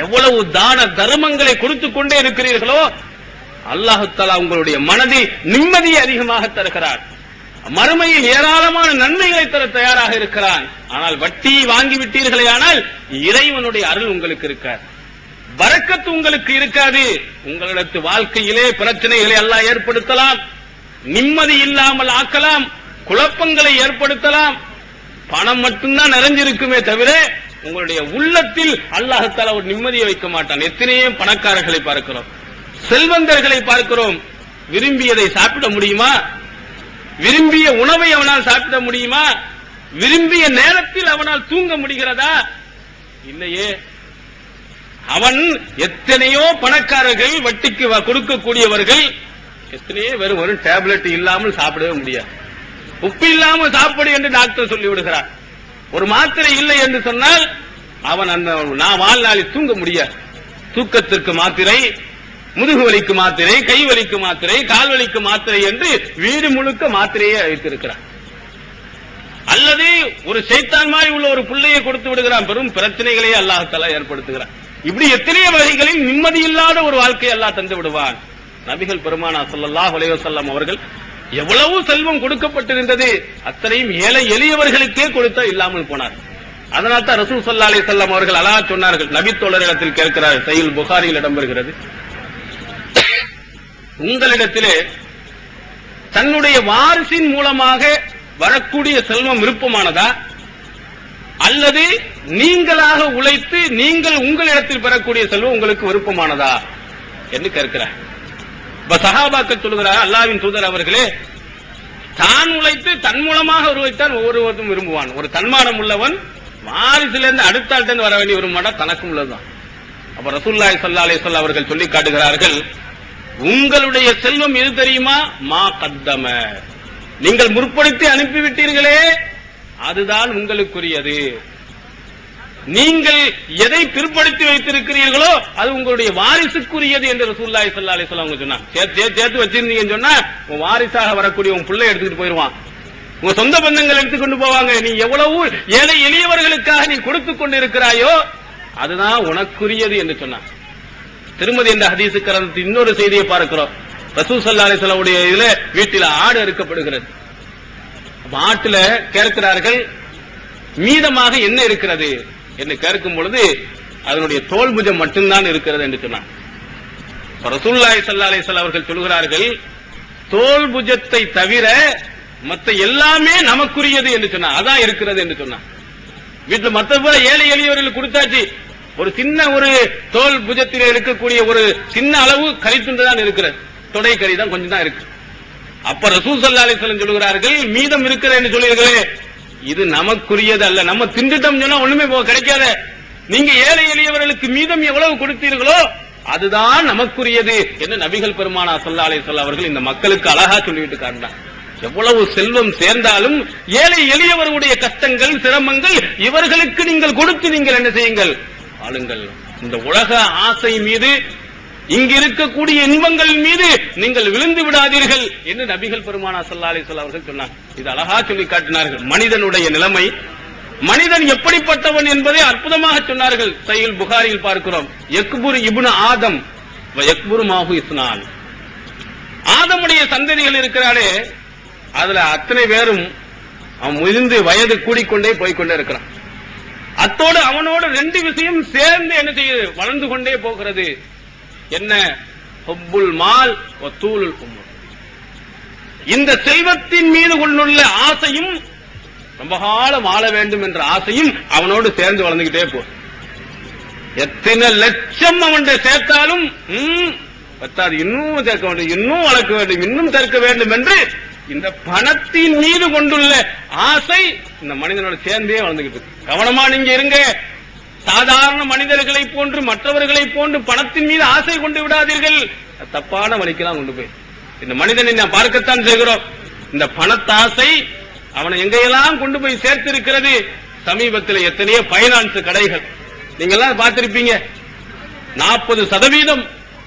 எவ்வளவு தான தர்மங்களை கொடுத்துக் கொண்டே இருக்கிறீர்களோ அல்லாஹ் தஆலா உங்களுடைய மனதில் நிம்மதியை அதிகமாக தருகிறார். மறுமையில் ஏராளமான நன்மைகளை தர தயாராக இருக்கிறான். ஆனால் வட்டி வாங்கி விட்டீர்களே ஆனால் இறைவனுடைய அருள் உங்களுக்கு இருக்காது, பரக்கத்து உங்களுக்கு இருக்காது. உங்களிடத்து வாழ்க்கையிலே பிரச்சனைகளை எல்லாம் ஏற்படுத்தலாம், நிம்மதி இல்லாமல் ஆக்கலாம், குழப்பங்களை ஏற்படுத்தலாம். பணம் மட்டும்தான் நிறைஞ்சிருக்குமே தவிர உங்களுடைய உள்ளத்தில் அல்லாஹ் தஆலா ஒரு நிம்மதியை வைக்க மாட்டான். எத்தனையோ பணக்காரர்களை பார்க்கிறோம், செல்வந்தர்களை பார்க்கிறோம். விரும்பியதை சாப்பிட முடியுமா? விரும்பிய உணவை அவனால் சாப்பிட முடியுமா? விரும்பிய நேரத்தில் அவனால் தூங்க முடிகிறதா? இல்லையே. அவன் எத்தனையோ பணக்காரர்கள், வட்டிக்கு கொடுக்கக்கூடியவர்கள், எத்தனையோ வெறும் டேப்லெட் இல்லாமல் சாப்பிடவே முடியாது. உப்பு இல்லாமல் சாப்பிடு என்று டாக்டர் சொல்லிவிடுகிறார். ஒரு மாத்திரை இல்லை என்று சொன்னால் அவன் அந்த வாழ்நாளில் தூங்க முடியாது. தூக்கத்திற்கு மாத்திரை, முதுகு வலிக்கு மாத்திரை, கை வலிக்கு மாத்திரை, கால் வலிக்கு மாத்திரை என்று வீடு முழுக்க மாத்திரையே வைத்திருக்கிறான். அல்லது ஒரு சைத்தான் மாதிரி உள்ள ஒரு பிள்ளையை கொடுத்து விடுகிறான், பெரும் பிரச்சனைகளையே அல்லாஹ் தஆலா ஏற்படுத்துகிறான். இப்படி எத்தனையோ வகைகளில் நிம்மதி இல்லாத ஒரு வாழ்க்கையை அல்லாஹ் தந்து விடுவான். நபிகள் பெருமானார் ஸல்லல்லாஹு அலைஹி வஸல்லம் அவர்கள் எவ்வளவு செல்வம் கொடுக்கப்பட்டிருந்தது, அத்தனையும் ஏழை எளியவர்களுக்கே கொடுத்தா இல்லாமல் போனார். அதனால் தான் ரசூல் ஸல்லல்லாஹு அலைஹி வஸல்லம் அவர்கள் அழகா சொன்னார்கள். நபி தோழரிடத்தில் கேட்கிறார், சஹீஹ் புகாரியில் இடம்பெறுகிறது, உங்களிடத்திலே தன்னுடைய வாரிசின் மூலமாக வரக்கூடிய செல்வம் விருப்பமானதா, அல்லது நீங்களாக உழைத்து நீங்கள் உங்களிடத்தில் பெறக்கூடிய செல்வம் உங்களுக்கு விருப்பமானதா என்று கேட்கிறார். சஹாபாக்கள் சொல்கிறார், அல்லாஹ்வின் தூதர் அவர்களே, தான் உழைத்து தன் மூலமாக உருவைத்தான் ஒவ்வொருவரும் விரும்புவான். ஒரு தன்மானம் உள்ளவன் வாரிசிலிருந்து அடுத்த ஆள்கிட்ட வர வேண்டிய விரும்ப மாட்டான், தனக்கும் உள்ளதுதான். அப்ப ரசூலுல்லாஹி ஸல்லல்லாஹு அலைஹி வஸல்லம் அவர்கள் சொல்லி காட்டுகிறார்கள், உங்களுடைய செல்வம் எது தெரியுமா? மா கத்தம, நீங்கள் முற்படுத்தி அனுப்பிவிட்டீர்களே அதுதான் உங்களுக்குரியது. நீங்கள் எதை பிற்படுத்தி வைத்திருக்கிறீர்களோ அது உங்களுடைய வாரிசுக்குரியது என்று ரசூலுல்லாஹி ஸல்லல்லாஹு அலைஹி வஸல்லம் சொன்னாங்க. சேர்த்து வச்சிருந்தீங்கன்னு சொன்னா உன் வாரிசாக வரக்கூடிய உன் பிள்ளை எடுத்துட்டு போயிருவான், உங்க சொந்த பந்தங்கள் எடுத்துக்கொண்டு போவாங்க. நீ எவ்வளவு ஏழை எளியவர்களுக்காக நீ கொடுத்துக் கொண்டு இருக்கிறாயோ அதுதான் உனக்குரியது என்று சொன்னான். திருமதி என்ற ஹதீஸ் கிரந்தத்தில் இன்னொரு செய்தியை பார்க்கிறோம். ரசூல் ஸல்லல்லாஹு அலைஹி வஸல்லம் உடைய இதுல வீட்டில் ஆடு அறுக்கப்படுகிறது. ஆட்டுல கேட்கிறார்கள், மீதமாக என்ன இருக்கிறது என்று கேட்கும் பொழுது அதனுடைய தோல் புஜம் மட்டும்தான் இருக்கிறது என்று சொன்னார். ரசூலுல்லாஹி ஸல்லல்லாஹு அலைஹி வஸல்லம் அவர்கள் சொல்கிறார்கள், தோல் புஜத்தை தவிர மற்ற எல்லாமே நமக்குரியது என்று சொன்னார். அதான் இருக்கிறது என்று சொன்னார். வீட்டுல மற்ற போல ஏழை எளியவர்களுக்கு கொடுத்தாச்சு, ஒரு சின்ன ஒரு தோல் புஜத்தில் இருக்கக்கூடிய ஒரு சின்ன அளவு கறித்துண்டு தான் இருக்கிறது, தொடை கறி தான் கொஞ்சம் தான் இருக்கு. அப்ப ரசூல் ஸல்லல்லாஹு அலைஹி வஸல்லம் சொல்கிறார்கள், மீதம் இருக்கிறது என்று சொல்லுவீர்களே இது நமக்குரியது அல்ல, நம்ம திண்டுட்டோம் சொன்னா ஒண்ணுமே கிடைக்காத. நீங்க ஏழை எளியவர்களுக்கு மீதம் எவ்வளவு கொடுத்தீர்களோ அதுதான் நமக்குரியது என்று நபிகள் பெருமானார் ஸல்லல்லாஹு அலைஹி வஸல்லம் அவர்கள் இந்த மக்களுக்கு அழகா சொல்லிவிட்டு காட்டினார். எவ்வளவு செல்வம் சேர்ந்தாலும் ஏழை எளியவர்களுடைய கஷ்டங்கள் சிரமங்கள் இவர்களுக்கு நீங்கள் கொடுத்து நீங்கள் என்ன செய்யுங்கள், ஆளுங்கள். இந்த உலக ஆசை மீது, இங்கு இருக்கக்கூடிய இன்பங்கள் மீது நீங்கள் விழுந்து விடாதீர்கள் என்று நபிகள் பெருமானார் ஸல்லல்லாஹு அலைஹி வஸல்லம் அவர்கள் சொன்னார். இது அழகா சொல்லி காட்டினார்கள். மனிதனுடைய நிலைமை, மனிதன் எப்படிப்பட்டவன் என்பதை அற்புதமாக சொன்னார்கள். சஹீஹ் புகாரியில் பார்க்கிறோம், யக்புரு இப்னு ஆதம் வ யக்புரு மாஹு இஸ்னான். ஆதமுடைய சந்ததிகள் இருக்கிறாரே அதுல அத்தனை பேரும் அவன் முதிர்ந்து வயது கூடிக்கொண்டே போய்கொண்டே இருக்கிறான். அத்தோடு அவனோடு ரெண்டு விஷயம் சேர்ந்து என்ன செய்யுது, வளர்ந்து கொண்டே போகிறது. என்ன? ஹுப்புல் மால் வ தூலுல் உம்ர். இந்த செல்வத்தின் மீது கொண்டுள்ள ஆசையும், ரொம்ப காலம் வாழ வேண்டும் என்ற ஆசையும் அவனோடு சேர்ந்து வளர்ந்துகிட்டே போ. எத்தனை லட்சம் அவனுடைய சேர்த்தாலும் பத்தாது, இன்னும் சேர்க்க வேண்டும், இன்னும் வளர்க்க வேண்டும், இன்னும் சேர்க்க வேண்டும் என்று இந்த பணத்தின் மீது கொண்டுள்ள ஆசை இந்த மனிதனோட சேர்ந்தே வளர்ந்துகிட்டு. கவனமா நீங்க இருங்க. சாதாரண மனிதர்களை போன்று மற்றவர்களை போன்று பணத்தின் மீது ஆசை கொண்டு விடாதீர்கள், தப்பான வழிக்கெல்லாம் கொண்டு போய் இந்த மனிதனை நான் பார்க்கத்தான் செய்கிறோம். இந்த பணத்தாசை அவனை எங்கையெல்லாம் கொண்டு போய் சேர்த்திருக்கிறது. சமீபத்தில் எத்தனையோ பைனான்ஸ் கடைகள் நீங்க எல்லாம் பார்த்திருப்பீங்க. 40%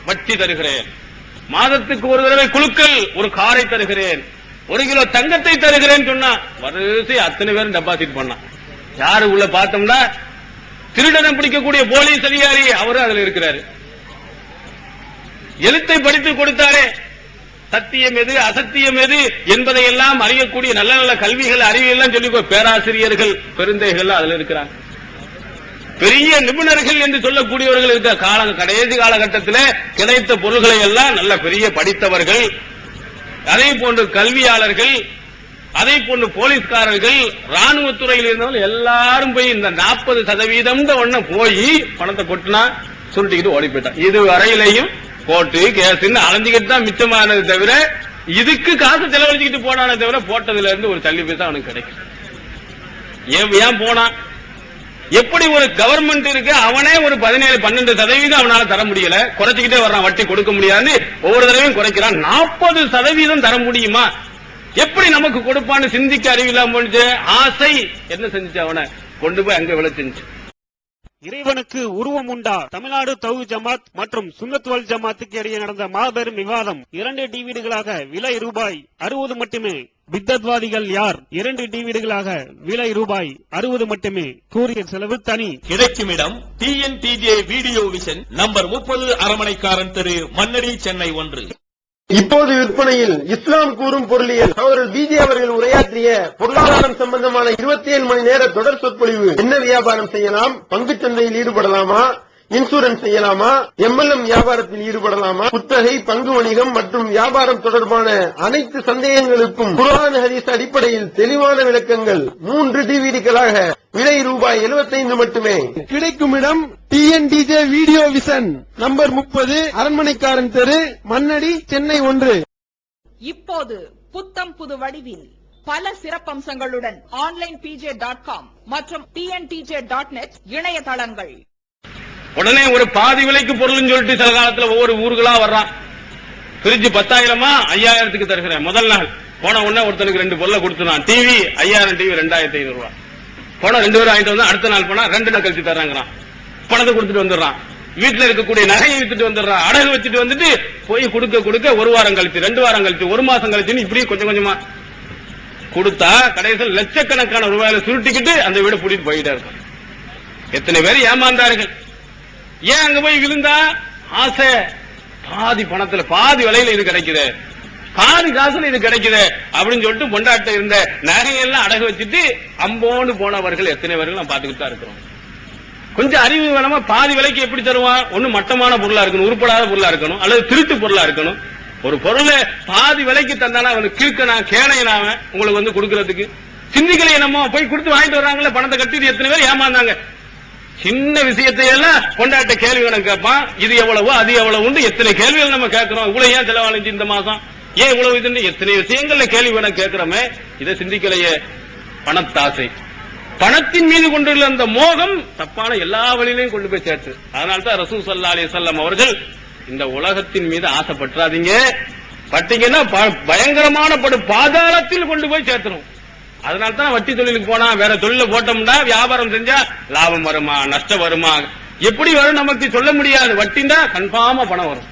வட்டி தருகிறேன், மாதத்துக்கு ஒரு தடவை குழுக்கள், ஒரு காரை தருகிறேன், 1 கிலோ தங்கத்தை தருகிறேன் சொன்னா வரிசை அத்தனை பேரும் டெபாசிட் பண்ணான். யாரு உள்ள பார்த்தோம்னா திருடனை பிடிக்கக்கூடிய போலீஸ் அதிகாரி, அவரும் அதுல இருக்கிறாரு. எழுத்தை படித்து கொடுத்தாரே, சத்தியம் எது அசத்தியம் எது என்பதையெல்லாம் அறியக்கூடிய நல்ல நல்ல கல்விகள் அறிவியெல்லாம் சொல்லி பேராசிரியர்கள் பெருந்தைகள் அதுல இருக்கிறாங்க. பெரிய நிபுணர்கள் என்று சொல்லக்கூடியவர்கள் இருக்கிற கடைசி காலகட்டத்தில் கிடைத்த பொருள்களை எல்லாம் நல்ல பெரிய படித்தவர்கள், அதே போன்று கல்வியாளர்கள், அதே போன்று போலீஸ்காரர்கள், ராணுவத்துறையில் இருந்தவர்கள் எல்லாரும் போய் இந்த 40% ஒண்ணு போய் பணத்தை கொட்டினா சுருட்டிக்கிட்டு ஓடி போயிட்டான். இது வரையிலையும் கோர்ட்டு கேஸ் அலைஞ்சிக்கிட்டு தான் மிச்சமானது தவிர இதுக்கு காசு செலவழிச்சுக்கிட்டு போனானே தவிர போட்டதுல இருந்து ஒரு தள்ளி பைசா அவனுக்கு கிடைக்கும். ஏன் போனான்? எப்படி ஒரு கவர்மெண்ட் இருக்கு, அவனே ஒரு 17-12% அவனால தர முடியல, குறைச்சிக்கிட்டே வர்றான், வட்டி கொடுக்க முடியாது, ஒவ்வொரு தடவையும் குறைக்கிறான். 40% தர முடியுமா? எப்படி நமக்கு கொடுப்பான்னு சிந்திக்க அறிவில்லாம போச்சு. ஆசை என்ன செஞ்சு அவனை கொண்டு போய் அங்க விளைச்சு. இறைவனுக்கு உருவம் உண்டா? தமிழ்நாடு தௌஹீத் ஜமாத் மற்றும் சுன்னத் வல் ஜமாத்துக்கு இடையே நடந்த மாபெரும் விவாதம். 2 டிவிடிகளாக விலை ரூபாய் 60 மட்டுமே. பித்தத்வாதிகள் யார்? 2 டிவிடிகளாக விலை ரூபாய் 60 மட்டுமே. கூரியர் செலவு தனி. கிடைக்கும் இடம் TNTJ வீடியோ விஷன், நம்பர் 30, அரமனைக்காரன் தெரு, மண்ணடி, சென்னை 1. இப்போது விற்பனையில் இஸ்லாம் கூறும் பொருளியல் சகோதரர் பிஜே அவர்கள் உரையாற்றிய பொருளாதாரம் சம்பந்தமான 27 மணி நேர தொடர் சொற்பொழிவு. என்ன வியாபாரம் செய்யலாம், பங்குச் சந்தையில் ஈடுபடலாமா, இன்சூரன்ஸ் செய்யலாமா, MLM வியாபாரத்தில் ஈடுபடலாமா, குத்தகை, பங்கு வணிகம் மற்றும் வியாபாரம் தொடர்பான அனைத்து சந்தேகங்களுக்கும் குர்ஆன் ஹதீஸ் அடிப்படையில் தெளிவான விளக்கங்கள் 3 டிவிடிகளாக விலை ரூபாய் 75 மட்டுமே. கிடைக்கும் இடம் TNTJ வீடியோ விஷன், நம்பர் 30, அரண்மனைக்காரன் தெரு, மண்ணடி, சென்னை 1. இப்போது புத்தம் புது வடிவில் பல சிறப்பம்சங்களுடன் onlinepj.com மற்றும் tntj.net இணையதளங்கள். உடனே ஒரு பாதி விலைக்கு பொருள்னு சொல்லிட்டு சில காலத்துல ஒவ்வொரு ஊர்களா வர்றான். பிரிட்ஜ் 10,000 5000க்கு தருகிறேன். முதல் நாள் போன உடனே ஒருத்தனுக்கு 2 பொருளை கொடுத்துறான். டிவி 5000 டிவி 2500 ரூபாய். போன 2 பேரும் வாங்கிட்டு வந்து அடுத்த நாள் போனா 2 நாள் கழிச்சு தர்றாங்கிறான். பணத்தை கொடுத்துட்டு வந்துடுறான். வீட்டுல இருக்கக்கூடிய நகையை வித்துட்டு வந்துடுறான். அடகு வச்சுட்டு வந்துட்டு போய் கொடுக்க 1 வாரம் கழிச்சு, 2 வாரம் கழிச்சு, 1 மாசம் கழிச்சுன்னு இப்படி கொஞ்சம் கொஞ்சமா கொடுத்தா கடைசியில் லட்சக்கணக்கான ரூபாயில சுருட்டிக்கிட்டு அந்த வீடு பூட்டிட்டு போயிட்டே இருக்கான். எத்தனை பேர் ஏமாந்தார்கள். ஏன் அங்க போய் விழுந்தா? ஆசை. பாதி பணத்துல பாதி விலையில இது கிடைக்குது, பாதி காசுல இது கிடைக்குது அப்படின்னு சொல்லிட்டு பொண்டாட்ட இருந்த நகையெல்லாம் அடகு வச்சுட்டு அம்போன்னு போனவர்கள் எத்தனை பேர்கள் நான் பாத்துக்கிட்டு தான் இருக்கிறோம். கொஞ்சம் அறிவு வேணாமா? பாதி விலைக்கு எப்படி தருவான்? ஒண்ணு மட்டமான பொருளா இருக்கணும், உருப்படாத பொருளா இருக்கணும், அல்லது திருட்டு பொருளா இருக்கணும். ஒரு பொருளை பாதி விலைக்கு தந்தானா அவனுக்கு கீழ்க்கனா கேனையனாவ உங்களுக்கு வந்து கொடுக்கறதுக்கு சிந்திக்கலை. என்னமோ போய் கொடுத்து வாங்கிட்டு வர்றாங்களே, பணத்தை கட்டி எத்தனை பேர் ஏமாந்தாங்க. சின்ன விஷயத்தை எல்லாம் கொண்டாட்ட கேள்வி கணக்கு கேட்பான். இது எவ்வளவு, அது எவ்வளவு, எத்தனை கேள்விகள் நம்ம கேட்கிறோம். இவ்வளவு ஏன் செலவழிஞ்சு இந்த மாசம், ஏன் இவ்வளவு இது, எத்தனை விஷயங்கள்ல கேள்வி கணக்கு கேட்கிறோமே. இதை சிந்திக்கலையே. பணத்தாசை, பணத்தின் மீது கொண்டுள்ள அந்த மோகம் தப்பான எல்லா வழியிலையும் கொண்டு போய் சேர்த்து. அதனால்தான் ரசூல் ஸல்லல்லாஹு அலைஹி வஸல்லம் அவர்கள் இந்த உலகத்தின் மீது ஆசைப்பற்றாதீங்க, பட்டீங்கன்னா பயங்கரமான பாதாளத்தில் கொண்டு போய் சேர்த்துரும். அதனால்தான் வட்டி தொழிலுக்கு போனா, வேற தொழில போட்டோம்னா வியாபாரம் செஞ்சா லாபம் வருமா நஷ்டம் வருமா எப்படி வரும் நமக்கு சொல்ல முடியாது. வட்டின்னா கன்ஃபார்மா பணம் வரும்.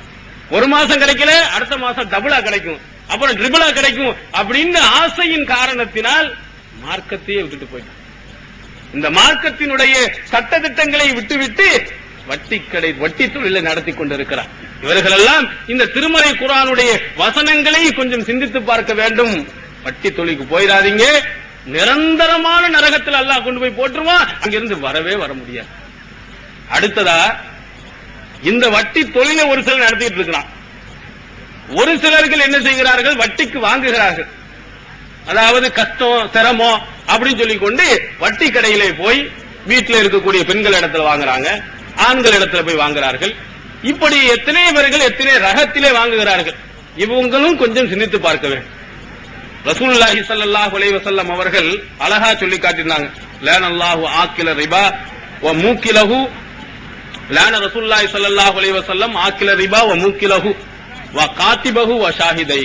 1 மாசம் கிடைக்கல, அடுத்த மாசம் டபுளா கிடைக்கும், அப்புறம் ட்ரிபிளா கிடைக்கும் அப்படின்னு ஆசையின் காரணத்தினால் மார்க்கத்தையே விட்டுட்டு போயிட்டான். இந்த மார்க்கத்தினுடைய சட்டதிட்டங்களை விட்டுவிட்டு வட்டி தொழிலை நடத்தி கொண்டிருக்கிறார். இவர்களெல்லாம் இந்த திருமறை குர்ஆனுடைய வசனங்களை கொஞ்சம் சிந்தித்து பார்க்க வேண்டும். வட்டி தொழிலுக்கு போயிடாதீங்க, நிரந்தரமான நரகத்தில் அல்லாஹ் கொண்டு போய் போட்டுருவான், அங்கிருந்து வரவே வர முடியாது. அடுத்ததா இந்த வட்டி தொழிலை ஒரு சிலர் நடத்திட்டு இருக்கிறான். ஒரு சிலர்கள் என்ன செய்கிறார்கள், வட்டிக்கு வாங்குகிறார்கள். அதாவது கஷ்டம் சிரமம் அப்படின்னு சொல்லிக் கொண்டு வட்டி கடையிலே போய் வீட்டில் இருக்கக்கூடிய பெண்கள் இடத்துல வாங்குறாங்க, ஆண்கள் இடத்துல போய் வாங்குறார்கள். இப்படி எத்தனை பேர்கள் எத்தனை ரகத்திலே வாங்குகிறார்கள். இவங்களும் கொஞ்சம் சிந்தித்து பார்க்க வேண்டும். ரசூலுல்லாஹி ஸல்லல்லாஹு அலைஹி வஸல்லம் அவர்கள் அழகா சொல்லி காட்டினாங்க. லானல்லாஹு ஆக்கில ரிபா வ மூக்கிலஹு. லான ரசூலுல்லாஹி ஸல்லல்லாஹு அலைஹி வஸல்லம் ஆக்கில ரிபா வ மூக்கிலஹு வ காத்திபஹு வ ஷாஹிதை.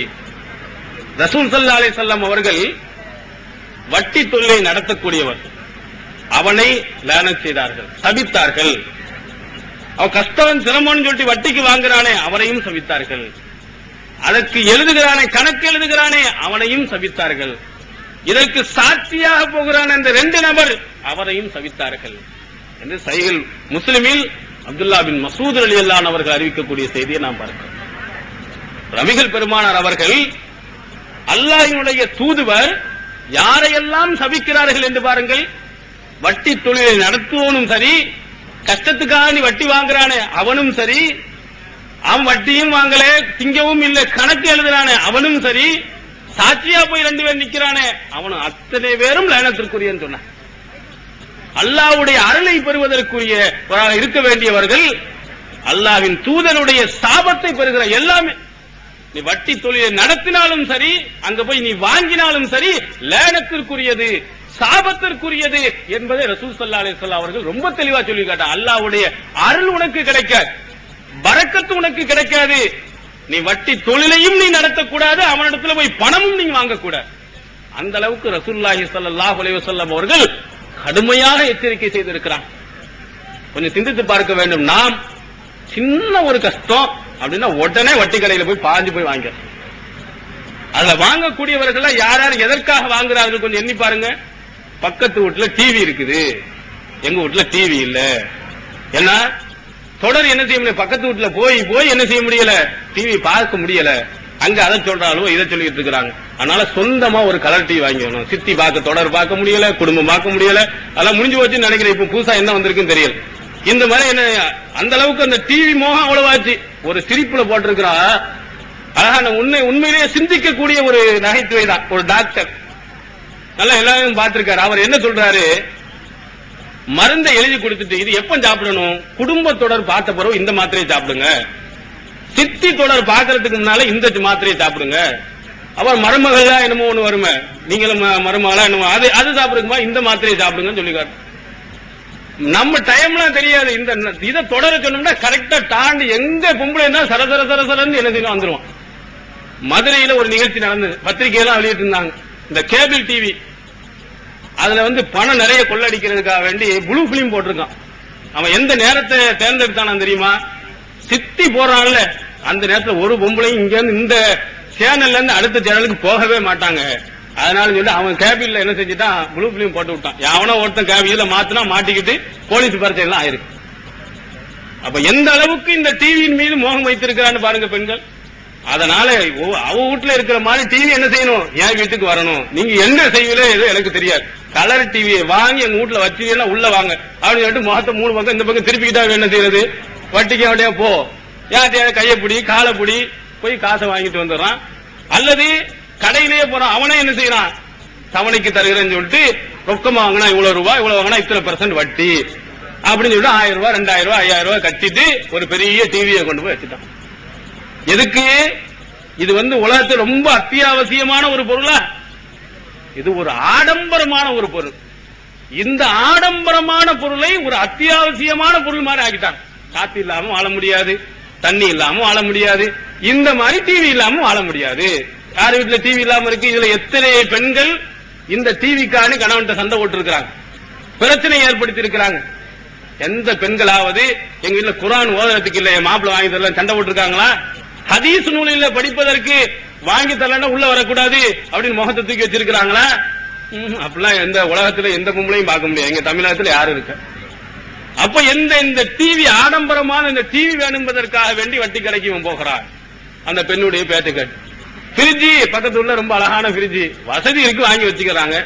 ரசூல் ஸல்லல்லாஹு அலைஹி வஸல்லம் அவர்கள் வட்டி தொழிலை நடத்தக்கூடியவர், அவனை லானத் செய்தார்கள், சபித்தார்கள். அவன் கஷ்டம் சிரமம்னு சொல்லிட்டு வட்டிக்கு வாங்குறானே அவரையும் சபித்தார்கள். அதற்கு எழுதுகிறானே, கணக்கு எழுதுகிறானே, அவனையும் சபித்தார்கள். இதற்கு சாட்சியாக போகிறான் அந்த 2 நபர், அவரையும் சபித்தார்கள் என்று சஹீஹ் முஸ்லிமில் அப்துல்லா பின் மசூத் ரலியல்லாஹு அன்ஹு அவர்கள் அறிவிக்கக்கூடிய செய்தியை நாம் பார்க்கிறோம். ரபிகள் பெருமானார் அவர்கள் அல்லாஹ்வினுடைய தூதுவர் யாரையெல்லாம் சபிக்கிறார்கள் என்று பாருங்கள். வட்டி தொழிலை நடத்துவனும் சரி, கஷ்டத்துக்காக நீ வட்டி வாங்குறானே அவனும் சரி, அவன் வட்டியும் வாங்கல, திங்கவும் இல்ல, கணக்கு எழுதுறானே அவனும் சரி, சாட்சியா போய் 2 பேர் நிக்கிறானே அவனும், அத்தனை பேரும் லயனத்திற்குரியன்னு சொன்னான். அல்லாஹ்வுடைய அருளை பெறுவதற்குரிய இருக்க வேண்டியவர்கள் அல்லாஹ்வின் தூதனுடைய சாபத்தை பெறுகிற எல்லாமே. நீ வட்டி தொழிலை நடத்தினாலும் சரி, அங்க போய் நீ வாங்கினாலும் சரி, லயனத்திற்குரியது, சாபத்திற்குரியது என்பதை ரசூல் ஸல்லல்லாஹு அலைஹி வஸல்லம் அவர்கள் ரொம்ப தெளிவா சொல்லி காட்டாங்க. அல்லாஹ்வுடைய அருள் உனக்கு கிடைக்காது, பரக்கத்து உனக்கு கிடைக்காது. நீ வட்டி தொழிலையும் நீ நடத்தக்கூடாது, அவனிடத்துல போய் பணமும் நீ வாங்கக்கூடாது. அந்த அளவுக்கு ரசூலுல்லாஹி ஸல்லல்லாஹு அலைஹி வஸல்லம் அவர்கள் கடுமையாக எச்சரிக்கை செய்திருக்கிறார். கொஞ்சம் சிந்தித்து பார்க்க வேண்டும். நாம் சின்ன ஒரு கஷ்டம் அப்படின்னா உடனே வட்டி கடையில போய் பாஞ்சு போய் வாங்க. அதுல வாங்கக்கூடியவர்கள் யார் யார் எதற்காக வாங்குறார்கள் கொஞ்சம் எண்ணி பாருங்க. பக்கத்து வீட்டுல டிவி இருக்குது, எங்க வீட்டுல டிவி இல்ல, ஏன்னா தொடர் என்ன செய்ய முடியல, பக்கத்து வீட்டுல போய் போய் என்ன செய்ய முடியல, டிவி பார்க்க முடியல, அங்க அதை சொல்றாலும் இதை சொல்லிட்டு இருக்காங்க. அதனால சொந்தமா ஒரு கலர் டிவி வாங்கிக்கணும். சித்தி பார்க்க தொடர் பார்க்க முடியல, குடும்பம் பார்க்க முடியல, அதெல்லாம் முடிஞ்சு போச்சுன்னு நினைக்கிறேன். இப்ப புதுசா என்ன வந்திருக்குன்னு தெரியல. இந்த மாதிரி என்ன அந்த அளவுக்கு அந்த டிவி மோகம் அவ்வளவாச்சு. ஒரு சிரிப்புல போட்டிருக்கிறா அழகான உண்மையிலேயே சிந்திக்கக்கூடிய ஒரு நகைச்சுவை தான். ஒரு டாக்டர் நல்லா எல்லாரும் பார்த்திருக்காரு. அவர் என்ன சொல்றாரு, மருந்தை எழுதி கொடுத்துட்டு இது எப்ப சாப்பிடணும், குடும்ப தொடர் பார்த்த பிறகு இந்த மாத்திரையை சாப்பிடுங்க, சித்தி தொடர் பார்க்கறதுக்கு முன்னால இந்த மாத்திரையை சாப்பிடுங்க, அவர் மருமகளா என்னமோ ஒண்ணு வருமே, நீங்களும் மருமகளா என்னமோ அது சாப்பிடுங்கம்மா, இந்த மாத்திரையை சாப்பிடுங்கன்னு சொல்லிக்காரு. நம்ம டைம்லாம் தெரியாது. இந்த இதை தொடர சொன்னோம்னா கரெக்டா தாண்டி எங்க பொம்பளை சரசர சரசரன்னு என்ன செய்யணும் வந்துருவோம். மதுரையில ஒரு நிகழ்ச்சி நடந்தது, பத்திரிகையெல்லாம் வெளியிட்டு இருந்தாங்க. இந்த கேபிள் டிவி அதுல பணம் நிறைய கொள்ளடிக்கிறதுக்காக வேண்டி ப்ளூ பிலிம் போட்டிருக்கான். அவன் எந்த நேரத்தை தேர்ந்தெடுத்தான தெரியுமா, சித்தி போறான்ல அந்த நேரத்துல ஒரு பொம்பளையும் இங்க இருந்து இந்த சேனல்ல இருந்து அடுத்த சேனலுக்கு போகவே மாட்டாங்க. அதனால சொல்லி அவன் கேபிள்ல என்ன செஞ்சுட்டான், ப்ளூ பிலிம் போட்டு விட்டான். அவனோ ஒருத்தன் கேபிள்ல மாத்தினா மாட்டிக்கிட்டு போலீஸ் பரிச்சை எல்லாம் ஆயிருக்கு. அப்ப எந்த அளவுக்கு இந்த டிவியின் மீது மோகம் வைத்திருக்கிறான்னு பாருங்க பெண்கள். அதனால அவ வீட்டுல இருக்கிற மாதிரி டிவி என்ன செய்யணும், என் வீட்டுக்கு வரணும். நீங்க என்ன செய்வீங்களோ ஏதோ எனக்கு தெரியாது, கலர் டிவியை வாங்கி எங்க வீட்டுல வச்சீங்கன்னா உள்ள வாங்க அப்படின்னு சொல்லிட்டு முகத்தை 3 பக்கம் இந்த பக்கம் திருப்பிக்கிட்டா என்ன செய்யறது, வட்டிக்கு அப்படியே போ, ஏன் கையை பிடி காலை பிடி போய் காசை வாங்கிட்டு வந்துடுறான். அல்லது கடையிலேயே போறான், அவனே என்ன செய்யறான், தவணைக்கு தருகிறேன்னு சொல்லிட்டு ரொக்கமா வாங்கினா இவ்வளவு ரூபாய், இவ்வளவு வாங்கினா இத்தனை % வட்டி அப்படின்னு சொல்லிட்டு 1000 ரூபாய் 2000 ரூபாய் 5000 ரூபாய் கட்டிட்டு ஒரு பெரிய டிவியை கொண்டு போய் வச்சுட்டான். எதுக்கு? இது உலகத்தில் ரொம்ப அத்தியாவசியமான ஒரு பொருளா, இது ஒரு ஆடம்பரமான ஒரு பொருள். இந்த ஆடம்பரமான பொருளை ஒரு அத்தியாவசியமான பொருள் மாதிரி ஆக்கிட்டாங்க. காத்து இல்லாம வாழ முடியாது, தண்ணி இல்லாம வாழ முடியாது, இந்த மாதிரி டிவி இல்லாம வாழ முடியாது. யார் வீட்டுல டிவி இல்லாம இருக்கு? இதுல எத்தனை பெண்கள் இந்த டிவிக்கான கணவன்கிட்ட சண்டை போட்டு இருக்கிறாங்க, பிரச்சனை ஏற்படுத்தி இருக்கிறாங்க. எந்த பெண்களாவது எங்க வீட்டுல குர்ஆன் ஓதுறதுக்கு இல்ல, மாப்பிள்ள வாங்கி தரல சண்டை போட்டு இருக்காங்களா? ஹதீஸ் நூலில் படிப்பதற்கு வாங்கி தரலன்னா உள்ள வரக்கூடாது அப்படின்னு முகத்தை தூக்கி வச்சிருக்கிறாங்களா? அப்படிலாம் எந்த உலகத்துல எந்த பொம்பளையும் பார்க்க முடியாது. எங்க தமிழகத்துல யாரும் இருக்கு? அப்ப இந்த டிவி ஆடம்பரமான இந்த டிவி வேணும்பதற்காக வேண்டி வட்டி கடைக்கு போகிறார் அந்த பெண்ணுடைய பேச்சு கேட்டு. பிரிட்ஜி பக்கத்துல ரொம்ப அழகான பிரிட்ஜி வசதி இருக்கு, வாங்கி வச்சுக்கிறாங்க.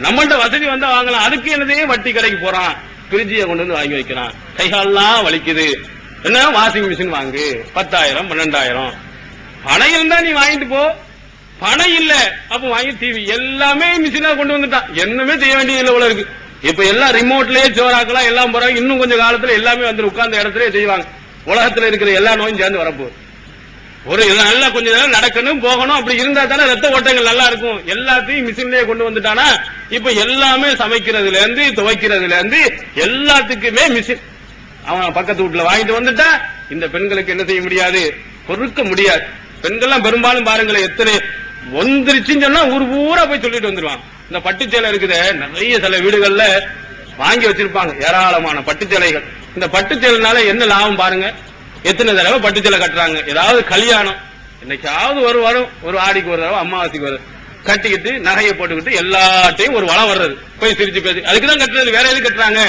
நம்மள்ட்ட வசதி வந்தா வாங்கலாம், அதுக்கு என்னதே வட்டி கடைக்கு போறான், பிரிட்ஜியை கொண்டு வந்து வாங்கி வைக்கிறான். கைகாலெல்லாம் வலிக்குது, என்ன வாஷிங் மிஷின் வாங்கு 10,000 12,000. பணம் இருந்தா நீ வாங்கிட்டு போ, பணம் இல்ல அப்ப வாங்கி டிவி எல்லாமே மிஷினா கொண்டு வந்துட்டான். என்னமே செய்ய வேண்டியது இவ்வளவு இருக்கு. இப்ப எல்லாம் ரிமோட்லயே சோறாக்கலாம், எல்லாம் போறாங்க. இன்னும் கொஞ்சம் காலத்துல எல்லாமே உட்கார்ந்த இடத்துல செய்வாங்க. உலகத்துல இருக்கிற எல்லா நோயும் சேர்ந்து வரப்போகுது. ஒரு நல்லா கொஞ்ச நேரம் நடக்கணும் போகணும், அப்படி இருந்தா தானே ரத்த ஓட்டங்கள் நல்லா இருக்கும். எல்லாத்தையும் மிஷின்லயே கொண்டு வந்துட்டானா இப்ப எல்லாமே சமைக்கிறதுல இருந்து துவைக்கிறதுல இருந்து எல்லாத்துக்குமே மிஷின். அவன் பக்கத்து வீட்டுல வாங்கிட்டு வந்துட்டா இந்த பெண்களுக்கு என்ன செய்ய முடியாது, பொறுக்க முடியாது. பெண்கள்லாம் பெரும்பாலும் பாருங்களேன், எத்தனை வந்துருச்சுன்னு சொன்னா ஊர் பூரா போய் சொல்லிட்டு வந்துருவாங்க. இந்த பட்டுச்சேலை இருக்குது, நிறைய சில வீடுகள்ல வாங்கி வச்சிருப்பாங்க ஏராளமான பட்டுச்சேலைகள். இந்த பட்டுச்சேலைனால என்ன லாபம் பாருங்க, எத்தனை தடவை பட்டுச்சேலை கட்டுறாங்க. ஏதாவது கல்யாணம் என்னைக்காவது வரும், ஒரு ஆடிக்கு ஒரு தடவை அமாவாசைக்கு வரும், கட்டிக்கிட்டு நகையை போட்டுக்கிட்டு எல்லாத்தையும் ஒரு வளம் வர்றது, போய் சிரிச்சு பேசி அதுக்குதான் கட்டுறது, வேற எது கட்டுறாங்க?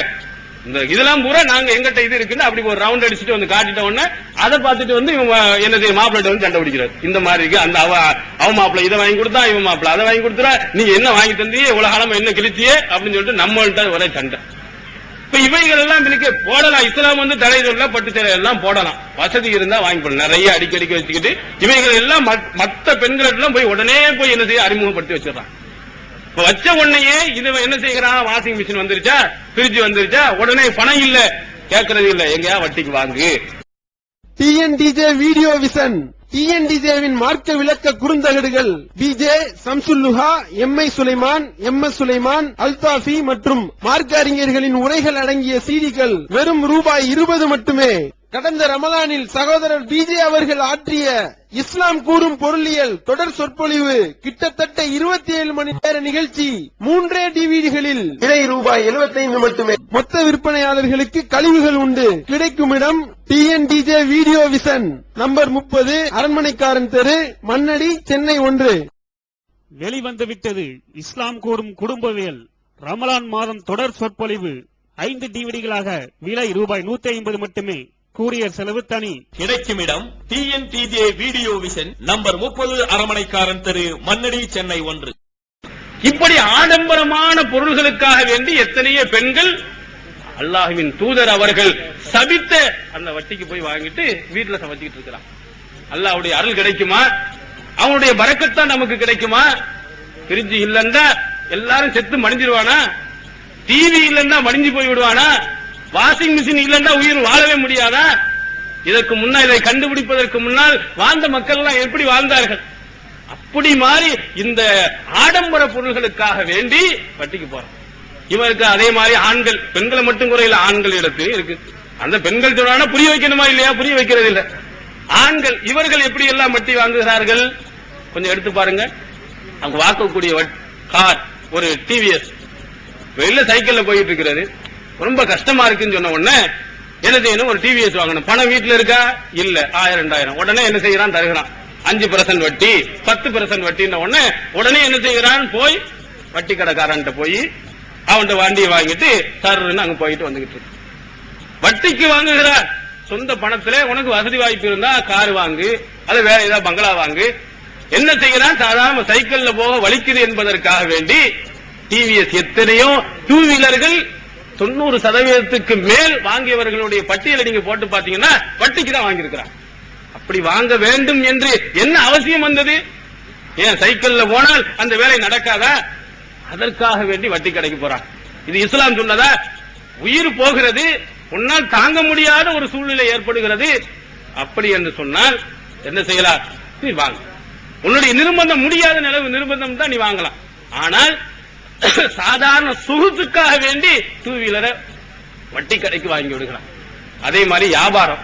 இந்த இதெல்லாம் பூரா நாங்க எங்கிட்ட இது இருக்குன்னு அப்படி ஒரு ரவுண்ட் அடிச்சுட்டு வந்து காட்டிட்ட உடனே அதை பார்த்துட்டு வந்து என்னது மாப்பிள்ளை வந்து சண்டை பிடிக்கிறார். இந்த மாதிரி இருக்கு, அந்த அவ மாப்பிள்ளை இதை வாங்கி கொடுத்தா, இவன் மாப்பிள்ளை அதை வாங்கி கொடுத்துறா, நீங்க என்ன வாங்கி தந்தியே, இவ்வளவு காலமா என்ன கிழிச்சியே அப்படின்னு சொல்லிட்டு நம்மள்ட்ட ஒரே சண்டை. இப்ப இவைகள் எல்லாம் இன்னைக்கு போடலாம். இஸ்லாம் வந்து தடை சொல்ல பட்டு சேலை எல்லாம் போடலாம், வசதி இருந்தா வாங்கி போடலாம். நிறைய அடிக்கடிக்க வச்சுக்கிட்டு இவைகள் எல்லாம் மற்ற பெண்களிடம் போய் உடனே போய் என்ன செய்ய அறிமுகப்படுத்தி வச்சிடறான். இப்ப வச்ச உடனேயே இது என்ன செய்யறான், வாஷிங் மிஷின் வந்துருச்சா, பிரிட்ஜ் வந்துருச்சா, உடனே பணம் இல்ல கேட்கறது இல்ல, எங்கயா வட்டிக்கு வாங்கு. டிஎன்டிஜே வீடியோ விஷன், டிஎன்டிஜேவின் மார்க்க விளக்க குறுந்தகடுகள் PJ Samsulluha, MI Sulaiman, MS Sulaiman, Althafi மற்றும் மார்க்க அறிஞர்களின் உரைகள் அடங்கிய சீடிகள் வெறும் ₹20 மட்டுமே. கடந்த ரமலானில் சகோதரர் பிஜே அவர்கள் ஆற்றிய இஸ்லாம் கூறும் பொருளியல் தொடர் சொற்பொழிவு கிட்டத்தட்ட 27 மணி நேர நிகழ்ச்சி 3 டிவிடிகளில் விலை ₹75 மட்டுமே. மொத்த விற்பனையாளர்களுக்கு கழிவுகள் உண்டு. கிடைக்கும் இடம் டிஎன்டிஜே வீடியோ விஷன், நம்பர் 30, அரண்மனைக்காரன் தெரு, மண்ணடி, சென்னை 1. வெளிவந்துவிட்டது இஸ்லாம் கூறும் குடும்பவியல் ரமலான் மாதம் தொடர் சொற்பொழிவு 5 டிவிடிகளாக விலை ₹150 மட்டுமே. கூரியர் செலவு தனி. கிடைக்கும் இடம் டிஎன்டிஜே வீடியோ விஷன், நம்பர் 30, அரண்மனைக்காரன் தெரு, மண்ணடி, சென்னை 1. இப்படி ஆடம்பரமான பொருள்களுக்காக வேண்டி எத்தனையோ பெண்கள் அல்லாஹ்வின் தூதர் அவர்கள் சபித்த அந்த வட்டிக்கு போய் வாங்கிட்டு வீட்டுல சமைச்சுக்கிட்டு இருக்கிறான். அல்லாஹ்வுடைய அருள் கிடைக்குமா? அவனுடைய பரக்கத்தான் நமக்கு கிடைக்குமா? பிரிட்ஜ் இல்லன்னா எல்லாரும் செத்து மடிஞ்சிருவானா? டிவி இல்லன்னா மடிஞ்சு போய் விடுவானா? வாஷிங் மிஷின் இல்லன்னா உயிர் வாழவே முடியாதா? இதற்கு முன்னால், இதை கண்டுபிடிப்பதற்கு முன்னால் வாழ்ந்த மக்கள் எல்லாம் எப்படி வாழ்ந்தார்கள்? அப்படி மாறி இந்த ஆடம்பர பொருள்களுக்காக வேண்டி வட்டிக்கு போறோம். இவருக்கு அதே மாதிரி ஆண்கள், பெண்களை மட்டும் குறையில ஆண்கள் இடத்துல இருக்கு. அந்த பெண்கள் சொல்றாங்க புரிய வைக்கணுமா இல்லையா? புரிய வைக்கிறது இல்ல. ஆண்கள் இவர்கள் எப்படி எல்லாம் வட்டி வாங்குகிறார்கள் கொஞ்சம் எடுத்து பாருங்க. அவங்க வாங்கக்கூடிய கார் ஒரு டிவிஎஸ், வெளில சைக்கிள்ல போயிட்டு இருக்கிறது, ரொம்ப கஷ்டமா இருக்குன்னு சொன்ன உடனே என்ன செய்யணும், ஒரு டிவிஎஸ் வாங்கணும். பணம் வீட்டுல இருக்கா? இல்ல. 1000-2000 உடனே என்ன செய்யறான், தருகிறான். 5% வட்டி, 10% வட்டின்னு உடனே உடனே என்ன செய்யறான், போய் வட்டி கடைக்காரன் போய் அவன்கிட்ட வண்டியை வாங்கிட்டு தருன்னு அங்க போயிட்டு வந்துகிட்டு இருக்கு. வட்டிக்கு வாங்குகிறார். சொந்த பணத்துல உனக்கு வசதி வாய்ப்பு இருந்தா கார் வாங்கு, அது வேற ஏதாவது பங்களா வாங்கு. என்ன செய்யறான், சாதாரண சைக்கிள்ல போக வலிக்குது என்பதற்காக வேண்டி டிவிஎஸ், எத்தனையோ டூ வீலர்கள் 90% மேல் வாங்கியவர்களுடைய பட்டியலை நீங்க போட்டு பாத்தீங்கன்னா வட்டிக்கு தான் வாங்கியிருக்கிறான். அப்படி வாங்க வேண்டும் என்று என்ன அவசியம் வந்தது? ஏன் சைக்கிள்ல போனால் அந்த வேலை நடக்காதா? அதற்காக வேண்டி வட்டி கடைக்கு போறான். இது இஸ்லாம் சொன்னதா? உயிர் போகிறது, உன்னால் தாங்க முடியாத ஒரு சூழ்நிலை ஏற்படுகிறது. அப்படி என்று சொன்னால் என்ன செய்யலாம், நீ வாங்க. உன்னுடைய நிர்பந்தம் முடியாத நிலவு நிர்பந்தம் தான் நீ வாங்கலாம். ஆனால் சாதாரண சுகத்துக்காக வேண்டி டூ வீலரை வட்டி கடைக்கு வாங்கி விடுகிறான். அதே மாதிரி வியாபாரம்,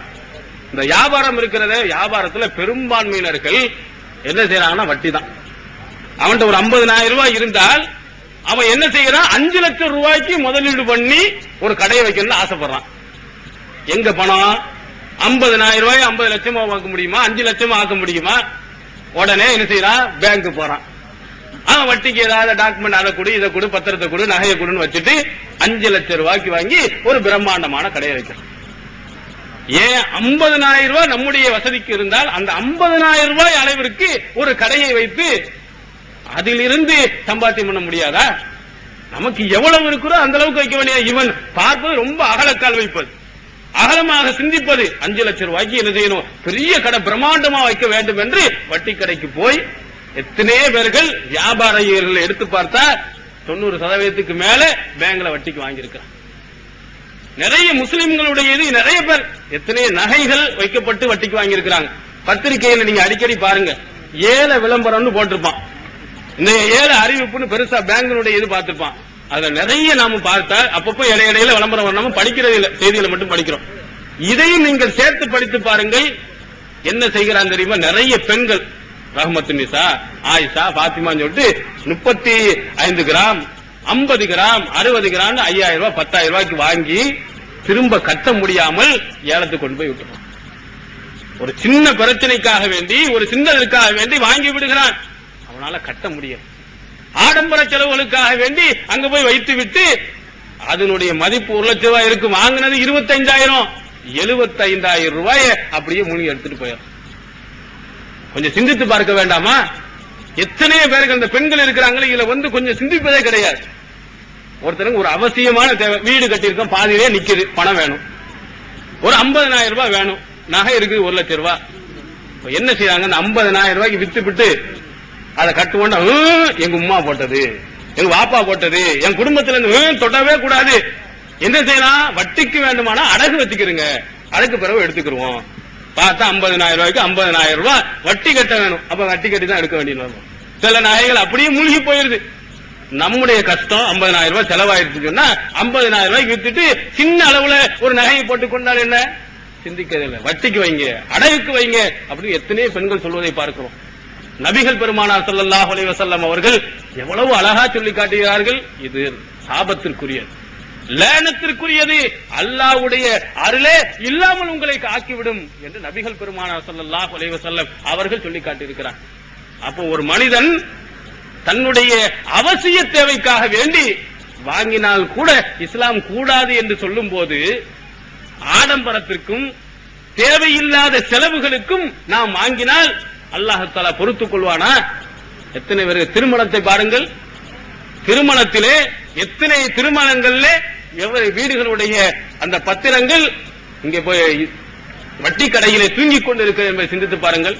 இந்த வியாபாரம் இருக்கிறத, வியாபாரத்தில் பெரும்பான்மையினர்கள் என்ன செய்யறாங்கன்னா வட்டி தான். அவன்கிட்ட ஒரு 50,000 ரூபாய் இருந்தால் அவன் என்ன செய்யறான், 5 லட்சம் ரூபாய்க்கு முதலீடு பண்ணி ஒரு கடையை வைக்கணும்னு ஆசைப்படுறான். எங்க பணம்? 50,000 ரூபாய் 50 லட்சமா ஆக்க முடியுமா? 5 லட்சமா ஆக்க முடியுமா? உடனே என்ன செய்யறான், பேங்க் போறான். அவன் வட்டிக்கு ஏதாவது டாக்குமெண்ட் அதை கொடு, இதை கொடு, பத்திரத்தை கொடு, நகையை கொடுன்னு வச்சுட்டு 5 லட்சம் ரூபாய்க்கு வாங்கி ஒரு பிரம்மாண்டமான கடையை வைக்கிறான். ஏன் 50,000 ரூபாய் நம்முடைய வசதிக்கு இருந்தால் அந்த 50,000 ரூபாய் அளவிற்கு ஒரு கடையை வைத்து அதிலிருந்து சம்பாத்தியம் பண்ண முடியாதா? நமக்கு எவ்வளவு இருக்கிறோ அந்த அளவுக்கு வைக்க வேண்டிய. இவன் பார்ப்பது ரொம்ப அகலக்கால் வைப்பது, அகலமாக சிந்திப்பது. 5 லட்சம் ரூபாய்க்கு என்ன செய்யணும், பெரிய கடை பிரம்மாண்டமா வைக்க வேண்டும் என்று வட்டி கடைக்கு போய் எத்தனை பேர்கள் வியாபாரிகள் எடுத்து பார்த்தா 90% மேல பேங்க்ல வட்டிக்கு வாங்கியிருக்கிறான். நிறைய முஸ்லிம்களுடைய இது நிறைய பேர் எத்தனை நகைகள் வைக்கப்பட்டு வட்டிக்கு வாங்கியிருக்கிறாங்க. பத்திரிகையில நீங்க அடிக்கடி பாருங்க, ஏல விளம்பரம்னு போட்டிருப்பான். இந்த ஏல அறிவிப்புன்னு பெருசா பேங்கினுடைய இது பார்த்திருப்பான். அதுல நிறைய நாம பார்த்தா அப்பப்போ இடையில விளம்பரம் வரணும், படிக்கிறது இல்ல, செய்திகளை மட்டும் படிக்கிறோம். இதையும் நீங்கள் சேர்த்து படித்து பாருங்கள். என்ன செய்கிறான் தெரியுமா, நிறைய பெண்கள் ரஹ்மத்து நிசா, ஆயிஷா, பாத்திமான்னு சொல்லிட்டு 35 கிராம், 50 கிராம், 60 கிராம் 5,000 ரூபாய் 10,000 ரூபாய்க்கு வாங்கி திரும்ப கட்ட முடியாமல் ஏலத்துக்கு கொண்டு போய் விட்டுறான். ஒரு சின்ன பிரச்சனைக்காக வேண்டி, ஒரு சின்னதற்காக வேண்டி வாங்கி விடுகிறான். அவனால கட்ட முடியும். ஆடம்பர செலவுகளுக்காக வேண்டி அங்க போய் வைத்து விட்டு அதனுடைய மதிப்பு 1 லட்சம் ரூபாய் இருக்கு, வாங்கினது 25,000. 75,000 ரூபாயை அப்படியே மூழ்கி எடுத்துட்டு போயிடும். கொஞ்சம் சிந்தித்து பார்க்க வேண்டாமா? எத்தனையோ பேருக்கு அந்த பெண்கள் இருக்கிறாங்களே, இதுல கொஞ்சம் சிந்திப்பதே கிடையாது. ஒருத்தருக்கு ஒரு அவசியமான தேவை, வீடு கட்டியிருக்கோம், பாதியிலே நிக்குது, பணம் வேணும், ஒரு 50,000 ரூபாய் வேணும், நகை இருக்குது 1 லட்சம் ரூபாய். என்ன செய்யறாங்க? அந்த 50,000 ரூபாய்க்கு வித்துப்பிட்டு அதை கட்டுவோண்டா, எங்க உமா போட்டது, எங்க வாப்பா போட்டது, என் குடும்பத்துல இருந்து தொடவே கூடாது. என்ன செய்யலாம்? வட்டிக்கு வேண்டுமானா அடகு வச்சுக்கிறீங்க, அதுக்கு பிறகு எடுத்துக்கிருவோம். பார்த்தா 50,000 ரூபாய்க்கு 50,000 ரூபாய் வட்டி கட்ட வேணும். அப்ப வட்டி கட்டி தான் எடுக்க வேண்டியது. சில நகைகள் அப்படியே மூழ்கி போயிருது. நம்முடைய கஷ்டம் 50,000 ரூபாய் செலவாயிருச்சு சொன்னா 50,000 ரூபாய்க்கு வித்துட்டு சின்ன அளவுல ஒரு நகையை போட்டுக் கொண்டால் என்ன? சிந்திக்கதில்லை. வட்டிக்கு வைங்க, அடகுக்கு வைங்க அப்படின்னு எத்தனையோ பெண்கள் சொல்வதை பார்க்கிறோம். நபிகள் பெருமானார் ஸல்லல்லாஹு அலைஹி வஸல்லம் அவர்கள் எவ்வளவு அழகா சொல்லி காட்டுகிறார்கள். இது சாபத்திற்குரியது, லேனத்திற்குரியது, அல்லாஹ்வுடைய அருளே இல்லாமல் உங்களை ஆக்கிவிடும் என்று நபிகள் பெருமானார் ஸல்லல்லாஹு அலைஹி வஸல்லம் அவர்கள் சொல்லி காட்டியிருக்கிறார். அப்போ ஒரு மனிதன் தன்னுடைய அவசிய தேவைக்காக வேண்டி வாங்கினால் கூட இஸ்லாம் கூடாது என்று சொல்லும் போது, ஆடம்பரத்திற்கும் தேவையில்லாத செலவுகளுக்கும் நாம் வாங்கினால் அல்லாஹ் தஆலா பொறுத்துக் கொள்வானா? எத்தனை பேர் திருமணத்தை பாருங்கள், திருமணத்திலே எத்தனை திருமணங்களிலே வீடுகளுடைய அந்த பத்திரங்கள் இங்கே போய் வட்டி கடையிலே தூங்கிக் கொண்டிருக்கிறது என்பதை சிந்தித்து பாருங்கள்.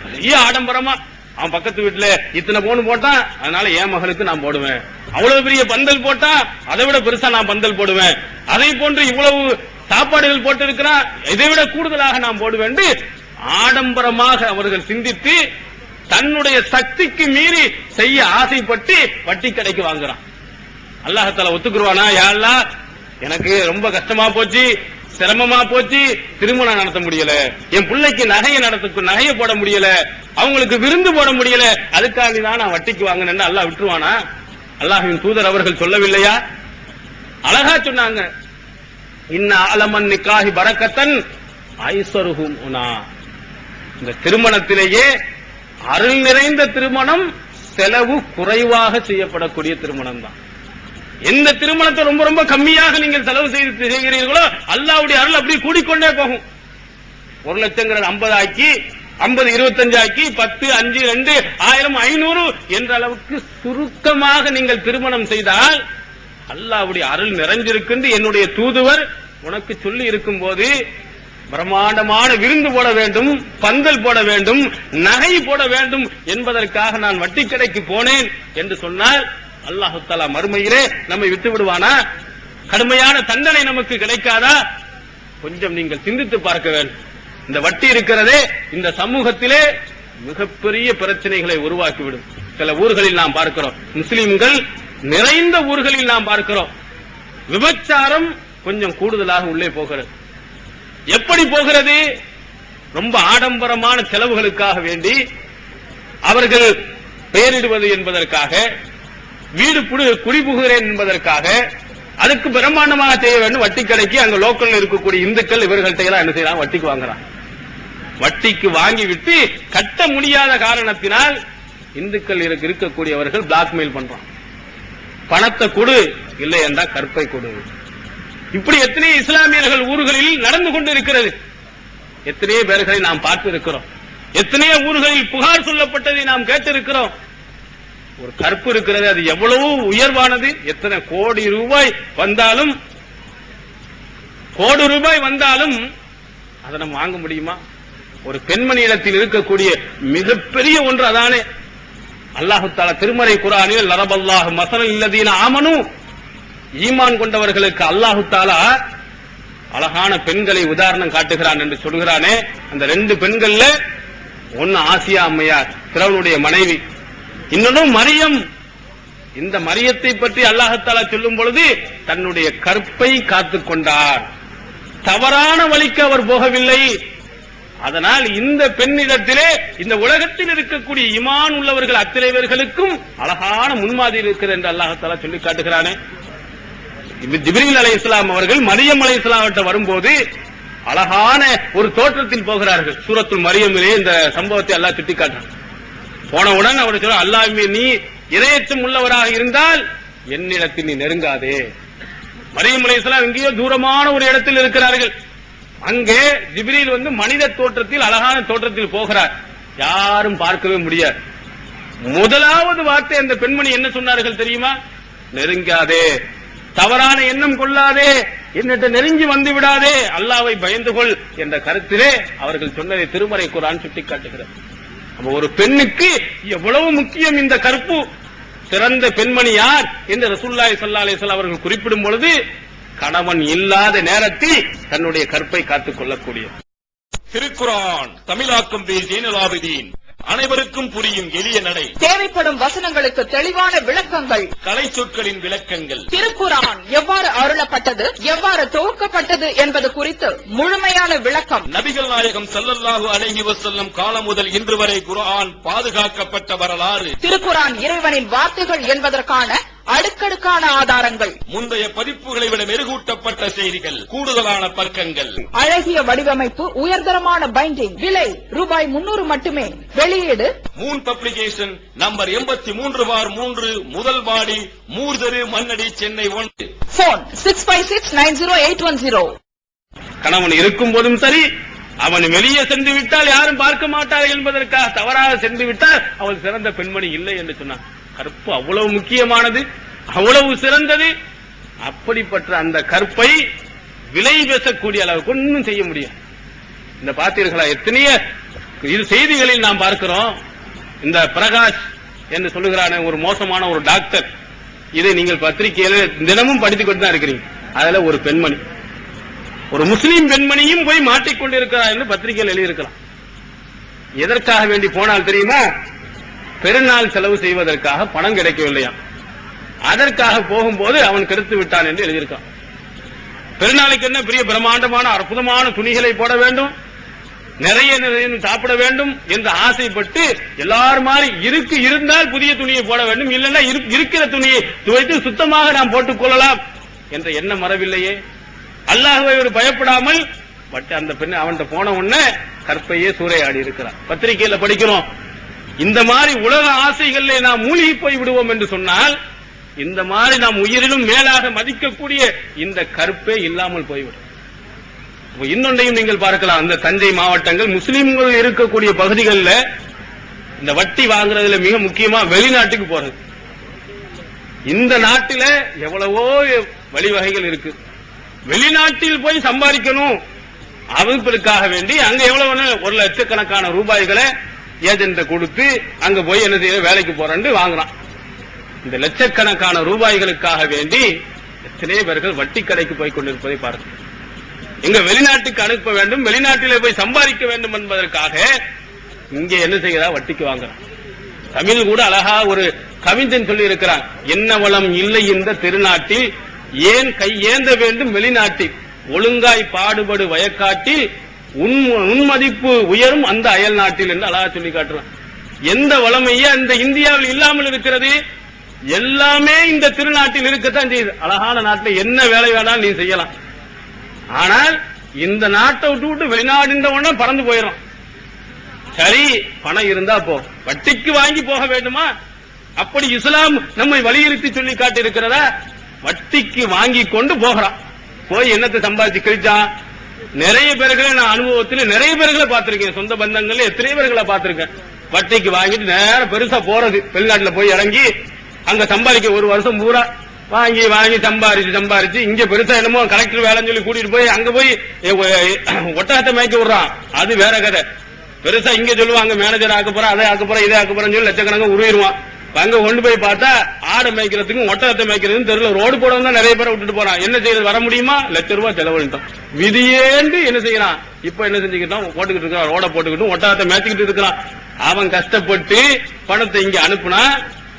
பெரிய ஆடம்பரமா அவன் பக்கத்து வீட்டுல இத்தனை பவுன் போட்டான், அதனால என் மகளுக்கு நான் போடுவேன், அவ்வளவு பெரிய பந்தல் போட்டா அதை விட பெருசா நான் பந்தல் போடுவேன், அதை போன்று இவ்வளவு சாப்பாடுகள் போட்டு இருக்கிறான், இதை விட கூடுதலாக நான் போடுவேன். ஆடம்பரமாக அவர்கள் சிந்தித்து தன்னுடைய சக்திக்கு மீறி செய்ய ஆசைப்பட்டு வட்டி கடைக்கு வாங்குறான். அல்லாஹ் தஆலா ஒத்துக்குருவானா? யா அல்லாஹ், எனக்கு ரொம்ப கஷ்டமா போச்சு, சிரமமா போச்சு, திருமணம் நடத்த முடியல, என் பிள்ளைக்கு நகையை போட முடியல, அவங்களுக்கு விருந்து போட முடியல, அதுக்காக தான் நான் வட்டிக்கு வாங்கினேன்னு அல்லாஹ் விட்டுருவானா? அல்லாஹ்வின் தூதர் அவர்கள் சொல்லவில்லையா? அழகா சொன்னாங்க, இன்ன அலமன் நிக்காஹி பரக்கத்தன் ஐஸருஹும் உனா. இந்த திருமணத்திலேயே அருள் நிறைந்த திருமணம் செலவு குறைவாக செய்யப்படக்கூடிய திருமணம் தான். எந்த திருமணத்தை ரொம்ப ரொம்ப கம்மியாக நீங்கள் செலவு செய்கிறீர்களோ அல்லாஹ்வுடைய அருள் அப்படியே கூடிக்கொண்டே போகும். 1 லட்சங்கிறது 50 ஆக்கி, 50 25 ஆக்கி, 10 5 2 1000 500 என்ற அளவுக்கு சுருக்கமாக நீங்கள் திருமணம் செய்தால் அல்லாஹ்வுடைய அருள் நிறைஞ்சிருக்கின்ற என்னுடைய தூதுவர் உனக்கு சொல்லி இருக்கும் போது, பிரம்மாண்டமான விருந்து போட வேண்டும், பந்தல் போட வேண்டும், நகை போட வேண்டும் என்பதற்காக நான் வட்டி கடைக்கு போனேன் என்று சொன்னால் அல்லாஹ் தஆலா மறுமையிலே நம்மை விட்டு விடுவானா? கடுமையான தண்டனை நமக்கு கிடைக்காதா? கொஞ்சம் நீங்கள் சிந்தித்து பார்க்க வேண்டும். இந்த வட்டி இருக்கிறதே இந்த சமூகத்திலே மிகப்பெரிய பிரச்சனைகளை உருவாக்கிவிடும். சில ஊர்களில் நாம் பார்க்கிறோம், முஸ்லிம்கள் நிறைந்த ஊர்களில் நாம் பார்க்கிறோம், விபச்சாரம் கொஞ்சம் கூடுதலாக உள்ளே போகிறது. எப்படி போகிறது? ரொம்ப ஆடம்பரமான செலவுகளுக்காக வேண்டி அவர்கள் பெயரிடுவது என்பதற்காக, வீடு குடிபுகிறேன் என்பதற்காக, அதுக்கு பிரம்மாண்டமாக செய்ய வேண்டும். வட்டி கடைக்கு அங்க லோக்கல் இருக்கக்கூடிய இந்துக்கள் இவர்கள்ட்ட எல்லாம் என்ன செய்யலாம்? வட்டிக்கு வாங்குறான். வட்டிக்கு வாங்கிவிட்டு கட்ட முடியாத காரணத்தினால் இந்துக்கள் இருக்கக்கூடியவர்கள் பிளாக்மெயில் பண்றான். பணத்தை கொடு, இல்லை என்றா கற்பை கொடு. இப்படி எத்தனை இஸ்லாமியர்கள் ஊர்களில் நடந்து கொண்டு இருக்கிறது. எத்தனையோ பேர்களை நாம் பார்த்து இருக்கிறோம். எத்தனையோ ஊர்களில் புகார் சொல்லப்பட்டதை நாம் கேட்டிருக்கிறோம். ஒரு கற்பு இருக்கிறது, அது எவ்வளவு உயர்வானது. எத்தனை கோடி ரூபாய் வந்தாலும் அதை நம்ம வாங்க முடியுமா? ஒரு பெண்மணியிடத்தில் இருக்கக்கூடிய மிகப்பெரிய ஒன்று அதானே. அல்லாஹ் தஆலா திருமறை குர்ஆனில் லரபல்லாஹு மஸலல் லல்லதீன ஆமனு, ஈமான் கொண்டவர்களுக்கு அல்லாஹ் தஆலா அழகான பெண்களை உதாரணம் காட்டுகிறான் என்று சொல்கிறானே. அந்த 2 பெண்கள்ல ஒன்னு ஆசியா அம்மையார், ஃபிரௌனுடைய மனைவி, இன்னொன்னு மரியம். இந்த மரியத்தை பற்றி அல்லாஹ் தஆலா சொல்லும் பொழுது தன்னுடைய கற்பை காத்துக் கொண்டார், தவறான வழிக்கு அவர் போகவில்லை. அதனால் இந்த பெண்ணிடத்திலே இந்த உலகத்தில் இருக்கக்கூடிய ஈமான் உள்ளவர்கள் அத்தனை பேர்களுக்கும் அழகான முன்மாதிரி இருக்கிறது என்று அல்லாஹ் தஆலா சொல்லி காட்டுகிறானே. ஜிப்ரீல் அலைஹிஸ்ஸலாம் அவர்கள் மரியம் அலைஹிஸ்ஸலாம் கிட்ட வரும்போது அழகான ஒரு தோற்றத்தில் போகிறார்கள். சூரத்துல் மரியமிலே இந்த சம்பவத்தை அல்லாஹ் சுட்டிக்காட்டான். போனவுடன் அவர் சொல்ற, அல்லாஹ்வே நீ இறையச்சம் உள்ளவராக இருந்தால் என்னிடத்தில் நீ நெருங்காதே, மரியம் அலைஹிஸ்ஸலாம் எங்கேயோ தூரமான ஒரு இடத்தில் இருக்கிறார்கள். அங்கே ஜிப்ரீல் வந்து மனித தோற்றத்தில், அழகான தோற்றத்தில் போகிறார். யாரும் பார்க்கவே முடியாது. முதலாவது வார்த்தை அந்த பெண்மணி என்ன சொன்னார்கள் தெரியுமா? நெருங்காதே, தவறான எண்ணம் கொள்ளாதே, என்னிட்ட நெருங்கி வந்து விடாதே, அல்லாஹ்வை பயந்து கொள் என்ற கருத்திலே அவர்கள் சொன்னதை திருமறை குர்ஆன் சுட்டிக்காட்டுகிறது. அப்ப ஒரு பெண்ணுக்கு எவ்வளவு முக்கியம் இந்த கற்பு. சிறந்த பெண்மணி யார் என்று ரசூலுல்லாஹி ஸல்லல்லாஹு அலைஹி வஸல்லம் அவர்கள் குறிப்பிடும் பொழுது கணவன் இல்லாத நேரத்தில் தன்னுடைய கற்பை காத்துக் கொள்ளக்கூடிய திருக்குர்ஆன் தமிழாக்கம் பி ஜைனுல் ஆபிதீன். அனைவருக்கும் புரியும் எளிய நடை. தேவைப்படும் வசனங்களுக்கு தெளிவான விளக்கங்கள். கலை சொற்களின் விளக்கங்கள். திருக்குர்ஆன் எவ்வாறு அருளப்பட்டது, எவ்வாறு துவக்கப்பட்டது என்பது குறித்து முழுமையான விளக்கம். நபிகள் நாயகம் ஸல்லல்லாஹு அலைஹி வஸல்லம் காலம் முதல் இன்று வரை குர்ஆன் பாதுகாக்கப்பட்ட வரலாறு. திருக்குர்ஆன் இறைவனின் வார்த்தைகள் என்பதற்கான அடுக்கடுக்கான ஆதாரங்கள். முந்தைய பதிப்புகளை விட மெருகூட்டப்பட்ட செய்திகள், கூடுதலான பக்கங்கள், அழகிய வடிவமைப்பு, உயர்தரமான பைண்டிங். விலை ரூபாய் 300 மட்டுமே. வெளியீடு மூன் பப்ளிகேஷன், நம்பர் 83/3, முதல் மாடி, மூர்தரு, மண்ணடி, சென்னை 1. போன் 65690810. கணவன் இருக்கும் போதும் சரி, அவன் வெளியே சென்று விட்டால் யாரும் பார்க்க மாட்டார்கள் என்பதற்காக தவறாக சென்று விட்டால் அவள் சிறந்த பெண்மணி இல்லை என்று சொன்னான். கற்பு அவ்வளவு முக்கியமானது, அவ்வளவு சிறந்தது. அப்படிப்பட்ட அந்த கற்பை விலை பேசக்கூடிய அளவுக்கு ஒன்றும் செய்ய முடியாது. இந்த பார்த்தீர்களா, எத்தனைய இது செய்திகளில் நாம் பார்க்கிறோம். இந்த பிரகாஷ் என்று சொல்லுகிறான ஒரு மோசமான ஒரு டாக்டர், இதை நீங்கள் பத்திரிகையில தினமும் படித்துக் கொண்டு தான் இருக்கிறீங்க. அதுல ஒரு பெண்மணி, ஒரு முஸ்லீம் பெண்மணியும் போய் மாட்டிக்கொண்டிருக்கிறார் என்று பத்திரிகையில் எழுதியிருக்கலாம். எதற்காக வேண்டி போனால் தெரியுமா? பெருநாள் செலவு செய்வதற்காக பணம் கிடைக்கவில்லையா, அதற்காக போகும்போது அவன் கெடுத்து விட்டான் என்று எழுதியிருக்கான். பெருநாளைக்கு என்ன பெரிய பிரம்மாண்டமான அற்புதமான துணிகளை போட வேண்டும், நிறைய சாப்பிட வேண்டும் என்று ஆசைப்பட்டு எல்லாரும் மாதிரி இருந்தால் புதிய துணியை போட வேண்டும், இல்லைன்னா இருக்கிற துணியை துவைத்து சுத்தமாக நாம் போட்டுக் கொள்ளலாம் என்ற எண்ணம் வரவில்லையே. அல்லாஹ்வை ஒரு பயப்படாமல் அந்த பெண் அவன்கிட்ட போன உடனே கற்பையே சூறையாடி இருக்கிறான். பத்திரிகையில படிக்கிறோம். இந்த மாதிரி உலக ஆசைகளிலே நாம் மூழ்கி போய் விடுவோம் என்று சொன்னால், இந்த மாதிரி நாம் உயிரிலும் மேலாக மதிக்கக்கூடிய இந்த கற்பே இல்லாமல் போய்விடும். இன்னொன்றையும் நீங்கள் பார்க்கலாம். இந்த தஞ்சை மாவட்டங்கள் முஸ்லிம்கள் இருக்கக்கூடிய பகுதிகளில் இந்த வட்டி வாங்குறதுல மிக முக்கியமா வெளிநாட்டுக்கு போறது. இந்த நாட்டில எவ்வளவோ வழிவகைகள் இருக்கு. வெளிநாட்டில் போய் சம்பாதிக்கணும் அமைப்பிற்காக வேண்டி அங்க எவ்வளவு 1 லட்சக்கணக்கான ரூபாய்களை ஏஜென்ட் கொடுத்து அங்க போய் என்ன செய்ய வேலைக்கு போறேன்னு வாங்குறான். இந்த லட்சக்கணக்கான ரூபாய்களுக்காக வேண்டி எத்தனை பேர்கள் வட்டி கடைக்கு போய் கொண்டிருப்பதை பார்க்கிறோம். எங்க வெளிநாட்டுக்கு அனுப்ப வேண்டும், வெளிநாட்டிலே போய் சம்பாதிக்க வேண்டும் என்பதற்காக இங்க என்ன செய்கிறா, வட்டிக்கு வாங்குறான். தமிழ் கூட அழகா ஒரு கவிஞன் சொல்லி இருக்கிறான், என்ன வளம் இல்லை இந்த திருநாட்டில், ஏன் கையேந்த வேண்டும் வெளிநாட்டில், ஒழுங்காய் பாடுபடு வயக்காட்டில் உன்மதிப்பு உயரும் அந்த அயல் நாட்டில் என்று அழகா சொல்லி காட்டுறான். எந்த வளமையே அந்த இந்தியாவில் இல்லாமல் இருக்கிறது? எல்லாமே இந்த திருநாட்டில் இருக்கத்தான் செய்யுது. அழகான நாட்டில் என்ன வேலை வேணாலும் நீ செய்யலாம். ஆனால் இந்த நாட்டை விட்டு வெளிநாடுன்ற பறந்து போயிடும். சரி, பணம் இருந்தா போ, வட்டிக்கு வாங்கி போக வேண்டுமா? அப்படி இஸ்லாம் நம்மை வலியுறுத்தி சொல்லி காட்டி இருக்கிறதா? வட்டிக்கு வாங்கி கொண்டு போகிறான். போய் என்னத்தை சம்பாதிச்சு கழிச்சான்? நிறைய பேர்களை நான் அனுபவத்தில் நிறைய பேர்களை பார்த்திருக்கேன். சொந்த பந்தங்கள் எத்தனை பேர்களை பார்த்திருக்கேன். வட்டிக்கு வாங்கிட்டு நேரம் பெருசா போறது, வெளிநாட்டுல போய் இறங்கி அங்க சம்பாதிக்க 1 வருஷம் பூரா வாங்கி வாங்கி சம்பாரிச்சு இங்க பெருசா என்னமோ கலெக்டர் வேலைன்னு சொல்லி கூட்டிட்டு போய் அங்க போய் ஒட்டகத்தை மேய்க்க விடுறான். அது வேற கதை. பெருசா இங்க சொல்லுவாங்க மேனேஜர் ஆக்க போறேன், அதை ஆக்க போறேன், இதை ஆக்க போறேன்னு சொல்லி லட்சக்கணக்காக உருவிடுவான். அங்க கொண்டு போய் பார்த்தா ஆடை மேய்க்கிறதுக்கும் ஒட்டகத்தை மேய்க்கிறதுக்கும் தெருல ரோடு போடவும் தான் நிறைய பேரை விட்டுட்டு போறான். என்ன செய்யறது, வர முடியுமா? ₹1,00,000 செலவழிட்டோம். விதியேண்டு என்ன செய்யறான்? இப்ப என்ன செஞ்சுக்கிட்டோம், போட்டுக்கிட்டு இருக்கான், ரோட போட்டுக்கிட்டு ஒட்டகத்தை மேய்ச்சிக்கிட்டு இருக்கிறான். அவன் கஷ்டப்பட்டு பணத்தை இங்க அனுப்புனா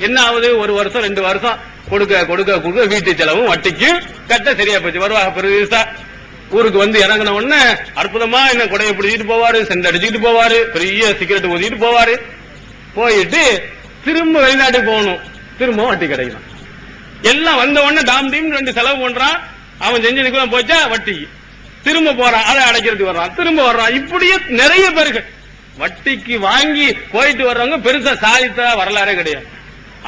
என்ன ஆகுது? 1 வருஷம் 2 வருஷம் கொடுக்க வீட்டு செலவும் வட்டிக்கும் கட்ட சரியா போச்சு. வருவாங்க பெருசா ஊருக்கு வந்து இறங்கின உடனே அற்புதமா என்ன கொடையை பிடிச்சிட்டு போவாரு, சென்ட் அடிச்சுட்டு போவாரு, பெரிய சிகரெட் ஊதிட்டு போவாரு. போயிட்டு திரும்ப வெளிநாட்டுக்கு போகணும், திரும்ப வட்டி கிடைக்கணும். எல்லாம் வந்த உடனே டாம் டீம் 2 செலவு பண்றான். அவன் செஞ்சதுக்குலாம் போச்சா வட்டி, திரும்ப போறான், அதை அடைக்கிறதுக்கு வர்றான், திரும்ப வர்றான். இப்படியே நிறைய பேருக்கு வட்டிக்கு வாங்கி போயிட்டு வர்றவங்க பெருசா சாதித்த வரலாறே கிடையாது.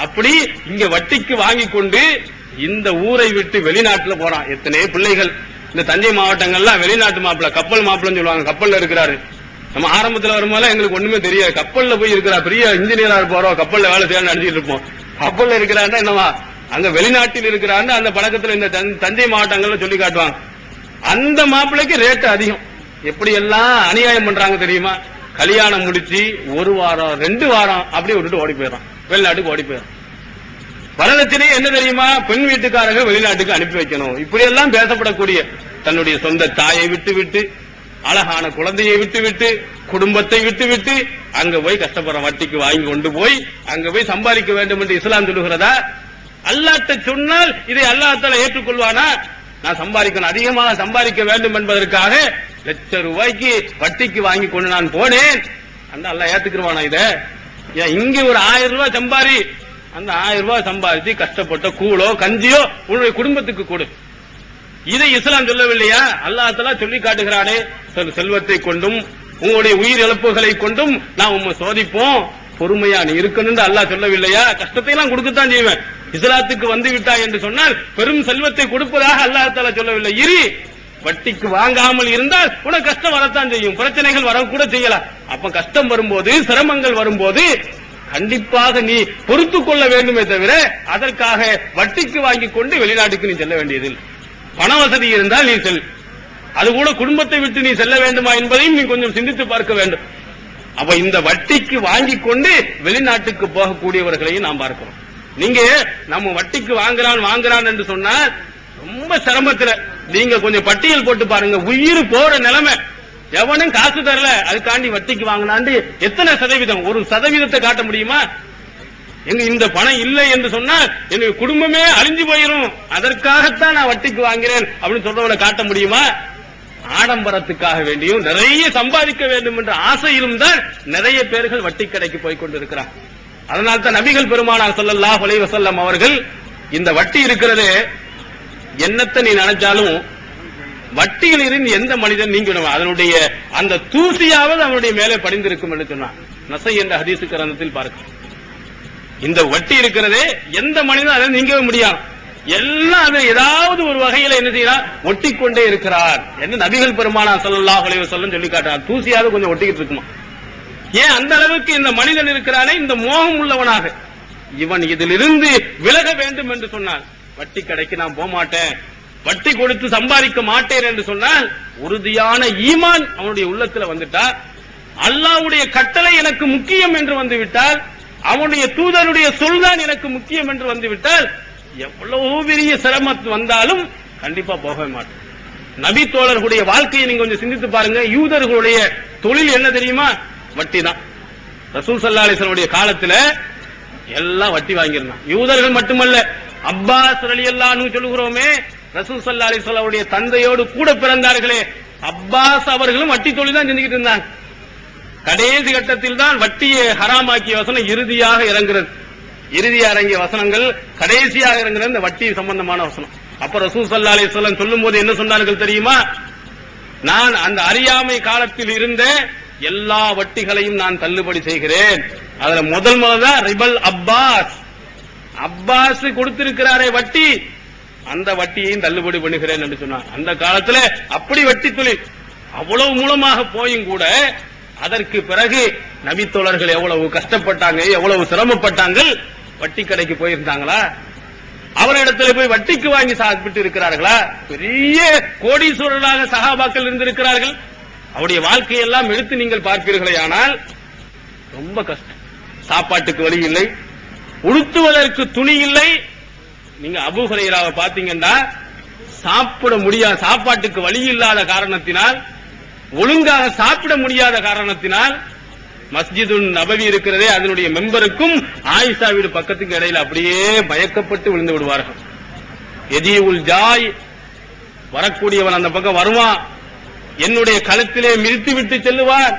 அப்படி இங்க வட்டிக்கு வாங்கி கொண்டு இந்த ஊரை விட்டு வெளிநாட்டுல போறான். எத்தனை பிள்ளைகள் இந்த தஞ்சை மாவட்டங்கள்லாம் வெளிநாட்டு மாப்பிள்ள, கப்பல் மாப்பிள்ளன்னு சொல்லுவாங்க. கப்பல்ல இருக்கிறாரு. நம்ம ஆரம்பத்துல வரும்போது எங்களுக்கு ஒண்ணுமே தெரியாது. கப்பல்ல போய் இருக்கிறார், பெரிய இன்ஜினியரா போறோம், கப்பல்ல வேலை செய்ய நினைச்சிட்டு இருப்போம். கப்பல்ல இருக்கிறாருன்னா என்னவா, அங்க வெளிநாட்டில் இருக்கிறாருன்னு அந்த பழக்கத்துல இந்த தஞ்சை மாவட்டங்கள்ல சொல்லி காட்டுவாங்க. அந்த மாப்பிள்ளைக்கு ரேட்டு அதிகம். எப்படி எல்லாம் அநியாயம் பண்றாங்க தெரியுமா? கல்யாணம் முடிச்சு 1 வாரம் 2 வாரம் அப்படியே விட்டுட்டு ஓடி போயிடறான், வெளிநாட்டுக்கு ஓடி போயிடறான். வரதட்சணை என்ன தெரியுமா? பெண் வீட்டுக்காரங்க வெளிநாட்டுக்கு அனுப்பி வைக்கணும். இப்படி எல்லாம் பேசப்படக்கூடிய தன்னுடைய சொந்த தாயை விட்டு விட்டு, அழகான குழந்தையை விட்டு விட்டு, குடும்பத்தை விட்டு விட்டு அங்க போய் கஷ்டப்படுற வட்டிக்கு வாங்கி கொண்டு போய் அங்க போய் சம்பாதிக்க வேண்டும் என்று இஸ்லாம் சொல்லுகிறதா? அல்லாஹ்ட்ட சொன்னால் இதை அல்லாஹ்த்தால ஏற்றுக்கொள்வானா? நான் சம்பாதிக்கணும், அதிகமாக சம்பாதிக்க வேண்டும் என்பதற்காக லட்சம் ரூபாய்க்கு வட்டிக்கு வாங்கி கொண்டு நான் போனேன், அந்த அல்லாஹ் ஏத்துக்குவானா? இத இங்க ஒரு 1000 ரூபாய் சம்பாரி, அந்த 1000 ரூபாய் சம்பாதிச்சு கஷ்டப்பட்ட கூழோ கஞ்சியோ உன்னுடைய குடும்பத்துக்கு கொடு. இதை இஸ்லாம் சொல்லவில்லையா? அல்லாஹ் சொல்லி காட்டுகிறானே, செல்வத்தை கொண்டும் உங்களுடைய உயிர் இழப்புகளை கொண்டும் நான் உண்மை சோதிப்போம், பொறுமையா நீ இருக்கணும் அல்லாஹ் சொல்லவில்லையா? கஷ்டத்தை எல்லாம் கொடுக்கத்தான் செய்வேன். இஸ்லாத்துக்கு வந்து விட்டாய் என்று சொன்னால் பெரும் செல்வத்தை கொடுப்பதாக அல்லாஹ் சொல்லவில்லை. இரு, வட்டிக்கு வாங்காமல் இருந்தால் உனக்கு கஷ்டம் வரத்தான் செய்யும், பிரச்சனைகள் வரக்கூட செய்யலாம். அப்ப கஷ்டம் வரும்போது, சிரமங்கள் வரும்போது கண்டிப்பாக நீ பொறுத்துக் கொள்ள வேண்டுமே தவிர அதற்காக வட்டிக்கு வாங்கி கொண்டு வெளிநாட்டுக்கு நீ செல்ல வேண்டியதில்லை. பண வசதி இருந்தால் நீ செல், அது கூட குடும்பத்தை விட்டு நீ செல்ல வேண்டுமா என்பதையும் நீ கொஞ்சம் சிந்தித்து பார்க்க வேண்டும். அப்ப இந்த வட்டிக்கு வாங்கி கொண்டு வெளிநாட்டுக்கு போகக்கூடியவர்களையும் நாம் பார்க்கிறோம். நீங்க நம்ம வட்டிக்கு வாங்குறான் என்று சொன்னா ரொம்ப சிரமத்துல நீங்க கொஞ்சம் பட்டியல் போட்டு பாருங்க, உயிர் போற நிலைமை. எவனும் காசு தரல, அதுக்காண்டி வட்டிக்கு வாங்கினாண்டு எத்தனை சதவீதம்? 1% காட்ட முடியுமா? எங்க இந்த பணம் இல்லை என்று சொன்னால் என்னுடைய குடும்பமே அழிஞ்சு போயிரும், அதற்காகத்தான் நான் வட்டிக்கு வாங்கிறேன் அப்படின்னு சொல்றவரை காட்ட முடியுமா? ஆடம்பரத்துக்காக வேண்டியும் நிறைய சம்பாதிக்க வேண்டும் என்ற ஆசையிலும் தான் நிறைய பேர்கள் வட்டி கடைக்கு போய் கொண்டிருக்கிறார். அதனால்தான் நபிகள் பெருமானார் ஸல்லல்லாஹு அலைஹி வஸல்லம் அவர்கள் இந்த வட்டி இருக்கிறதே, என்னத்தை நீ நினைச்சாலும் வட்டியில் இருந்து எந்த மனிதன் நீங்கணும், அதனுடைய அந்த தூசியாவது அவனுடைய மேலே படிந்திருக்கும் என்று சொன்னார். நஸை என்ற ஹதீஸ் கிரந்தத்தில் பார்க்க, இந்த வட்டி இருக்கிறதே எந்த மனிதன் அதை நீங்கவே முடியாது. எல்லாம் அதை ஏதாவது ஒரு வகையில என்ன செய்யறார், ஒட்டிக்கொண்டே இருக்கிறார் என்று நபிகள் பெருமானார் ஸல்லல்லாஹு அலைஹி வஸல்லம் சொல்லி காட்டுறார். தூசியாவது கொஞ்சம் ஒட்டிக்கிட்டு இருக்குமா? ஏன் அந்த அளவுக்கு இந்த மனிதன் இருக்கிறானே, இந்த மோகம் உள்ளவனாக இவன் இதிலிருந்து விலக வேண்டும் என்று சொன்னார். வட்டி கடைக்கு நான் போக மாட்டேன், வட்டி கொடுத்து சம்பாதிக்க மாட்டேன் என்று சொன்னால் உறுதியான ஈமான் அவனுடைய உள்ளத்துல வந்துட்டா, அல்லாஹ்வுடைய கட்டளை எனக்கு முக்கியம் என்று வந்து விட்டால், அவனுடைய தூதருடைய சொல்தான் எனக்கு முக்கியம் என்று வந்து விட்டால், எவ்வளவு பெரிய சிரமம் வந்தாலும் கண்டிப்பா போகவே மாட்டேன். நபி தோழர்களுடைய வாழ்க்கையை நீங்க கொஞ்சம் சிந்தித்து பாருங்க. யூதர்களுடைய தொழில் என்ன தெரியுமா? வட்டி தான். ரசூல் ஸல்லல்லாஹு அலைஹி வஸல்லம் காலத்துல எல்லாம் வட்டி வாங்கியிருந்தான். யூதர்கள் மட்டுமல்ல, அப்பாஸ் ரலியல்லாஹு அன்ஹு சொல்லுகிறோமே, ரசூல் ஸல்லல்லாஹு அலைஹி வஸல்லம் தந்தையோடு கூட பிறந்தார்களே, அப்பாஸ் அவர்களும் வட்டி தொழில் தான் செஞ்சுக்கிட்டு இருந்தாங்க. கடைசி கட்டத்தில் தான் வட்டியை ஹராமாக்கிய வசனம் இறுதியாக இறங்குறது. இறுதியாக இறங்கிய வசனங்கள் கடைசியாக இறங்குறது இந்த வட்டி சம்பந்தமான வசனம். அப்ப ரசூல் ஸல்லல்லாஹு அலைஹி வஸல்லம் சொல்லும் போது என்ன சொன்னார்கள் தெரியுமா? நான் அந்த அறியாமை காலத்தில் இருந்த எல்லா வட்டிகளையும் நான் தள்ளுபடி செய்கிறேன். அதுல முதல்தான் ரிபல் அப்பாஸ், அப்பாஸ் கொடுத்திருக்கிறாரே வட்டி, அந்த வட்டியையும் தள்ளுபடி பண்ணுகிறேன் என்று சொன்னார். அந்த காலத்துல அப்படி வட்டி தொழில் அவ்வளவு மூலமாக போயும் கூட அதற்கு பிறகு நபித்தோழர்கள் எவ்வளவு கஷ்டப்பட்டாங்க, எவ்வளவு சிரமப்பட்டாங்க. வட்டி கடைக்கு போயிருந்தாங்களா? அவரிடத்தில் போய் வட்டிக்கு வாங்கி சாப்பிட்டு இருக்கிறார்களா? பெரிய கோடீஸ்வரர்களாக சஹாபாக்கள் இருந்திருக்கிறார்கள். அவருடைய வாழ்க்கையெல்லாம் எடுத்து நீங்கள் பார்ப்பீர்களே, ஆனால் ரொம்ப கஷ்டம். சாப்பாட்டுக்கு வழி இல்லை, உடுத்துவதற்கு துணி இல்லை. நீங்க அபூ ஹுரைராவை பாத்தீங்கன்னா சாப்பிட முடியாத, சாப்பாட்டுக்கு வழி இல்லாத காரணத்தினால், ஒழுங்காக சாப்பிட முடியாத காரணத்தினால், மஸ்ஜிதுன் நபவி இருக்கிறதே அதனுடைய மெம்பருக்கும் ஆயிஷா வீடு பக்கத்துக்கு இடையில அப்படியே பயக்கப்பட்டு விழுந்து விடுவார்கள். எதியுல் ஜாய், வரக்கூடியவன் அந்த பக்கம் வருவான், என்னுடைய கழுத்திலே மிதித்து விட்டு செல்லுவார்.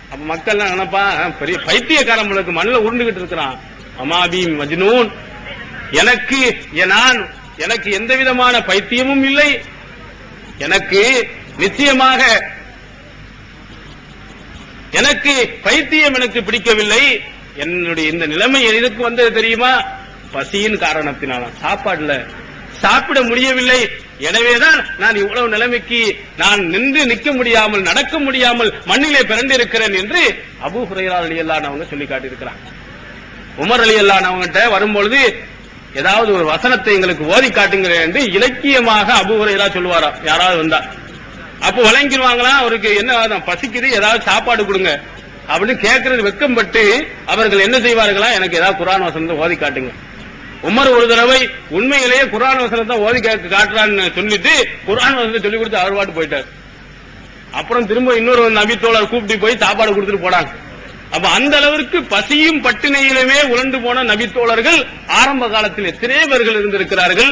அப்ப மக்கள் நினைப்பா, பெரிய பைத்தியக்காரன் முழுக்க மண்ணில் உருண்டுகிட்டு இருக்கிறான். அமாபி மஜ்னூன், எனக்கு எந்த விதமான பைத்தியமும் இல்லை, எனக்கு நிச்சயமாக எனக்கு பைத்தியம் எனக்கு பிடிக்கவில்லை. என்னுடைய இந்த நிலைமை எதுக்கு வந்தது தெரியுமா? பசியின் காரணத்தினால. சாப்பாடுல சாப்பிட முடியவில்லை. எனவேதான் நான் இவ்வளவு நிலைமைக்கு நான் நிற்க முடியாமல் நடக்க முடியாமல் மண்ணிலே பிறந்திருக்கிறேன் என்று அபூ ஹுரைரா ரலியல்லாஹு அன்ஹு அவங்க சொல்லி காட்டியிருக்கிறாங்க. உமர் ரலியல்லாஹு அன்ஹு அவங்ககிட்ட வரும்பொழுது ஏதாவது ஒரு வசனத்தை எங்களுக்கு ஓதி காட்டுங்க என்று இலக்கியமாக அபூ ஹுரைரா சொல்லுவாராம். யாராவது வந்தா அப்ப வழங்கிடுவாங்களா, அவருக்கு என்ன பசிக்குது ஏதாவது சாப்பாடு கொடுங்க அப்படின்னு கேட்கறது வெக்கப்பட்டு அவர்கள் என்ன செய்வார்களா, எனக்கு ஏதாவது குர்ஆன் வசனத்தை ஓதி காட்டுங்க. உமர் ஒரு தடவை உண்மையிலேயே குர்ஆன் வசனத்தை ஓதி காட்டுறான்னு சொல்லிட்டு குர்ஆன் வசனத்தை சொல்லி கொடுத்து அவர் பாட்டு போயிட்டார். அப்புறம் திரும்ப இன்னொரு நபி தோழர் கூப்பிட்டு போய் சாப்பாடு கொடுத்துட்டு போனாங்க. அப்ப அந்த அளவிற்கு பசியும் பட்டினியிலுமே உழண்டு போன நபி தோழர்கள் ஆரம்ப காலத்தில் எத்தனை பேர்கள் இருந்திருக்கிறார்கள்.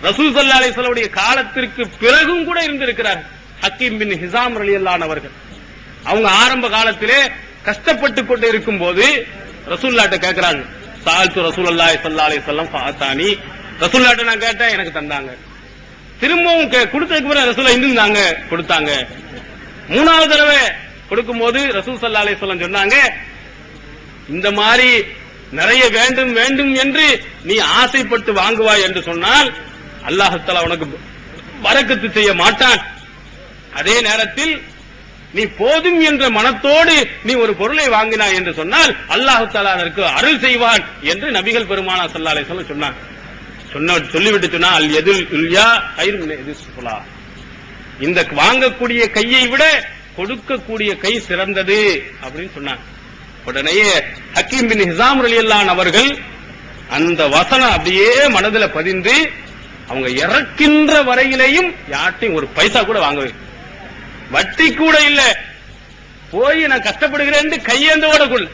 ரசூல் ஸல்லல்லாஹு அலைஹி வஸல்லம் காலத்திற்கு பிறகும் கூட இருந்திருக்கிறார்கள். ஹக்கீம் பின் ஹிசாம் ரலியல்லாஹு அன்ஹு அவர்கள் அவங்க ஆரம்ப காலத்திலே கஷ்டப்பட்டு கொண்டு இருக்கும் போது ரசூலுல்லாஹ்ட்ட கேட்கிறாங்க, சால்து ரசூலுல்லாஹி ஸல்லல்லாஹு அலைஹி வஸல்லம் ஃபஅதானி, ரசூலுல்லாஹ்ட்ட நான் கேட்டேன் எனக்கு தந்தாங்க. திரும்பவும் கொடுத்ததுக்கு பிறகு ரசூலுல்லாஹ் இருந்தாங்க கொடுத்தாங்க. மூணாவது தடவை கொடுக்கும்போது ரசூல் ஸல்லல்லாஹு அலைஹி வஸல்லம் சொன்னாங்க, இந்த மாதிரி நிறைய வேண்டும் வேண்டும் என்று நீ ஆசைப்பட்டு வாங்குவாய் என்று சொன்னால் அல்லாஹ் தஆலா உனக்கு பரக்கத்து செய்ய மாட்டான். அதே நேரத்தில் நீ போதும் என்ற மனத்தோடு நீ ஒரு பொருளை வாங்கினாய் என்று சொன்னால் அல்லாஹ் தஆலா அதற்கு அருள் செய்வான் என்று நபிகள் பெருமானார் ஸல்லல்லாஹு அலைஹி வஸல்லம் சொன்னாங்க. சொல்லிவிட்டு சொன்னா அல் யதுல் உல்யா கைர் மின் யதிஸ் சுஃபலா, இந்த வாங்கக்கூடிய கையை விட கொடுக்கக்கூடிய கை சிறந்தது அப்படின்னு சொன்னாங்க. உடனேயே ஹக்கீம் பின் ஹிசாம் ரலியல்லாஹு அன்ஹு அவர்கள் அந்த வசனம் அப்படியே மனதில் பதிந்து அவங்க இறக்கின்ற வரையிலேயும் யார்ட்டையும் ஒரு பைசா கூட வாங்கவே, வட்டி கூட இல்ல, போய் நான் கஷ்டப்படுகிறேன் கையேந்தோட கொள்.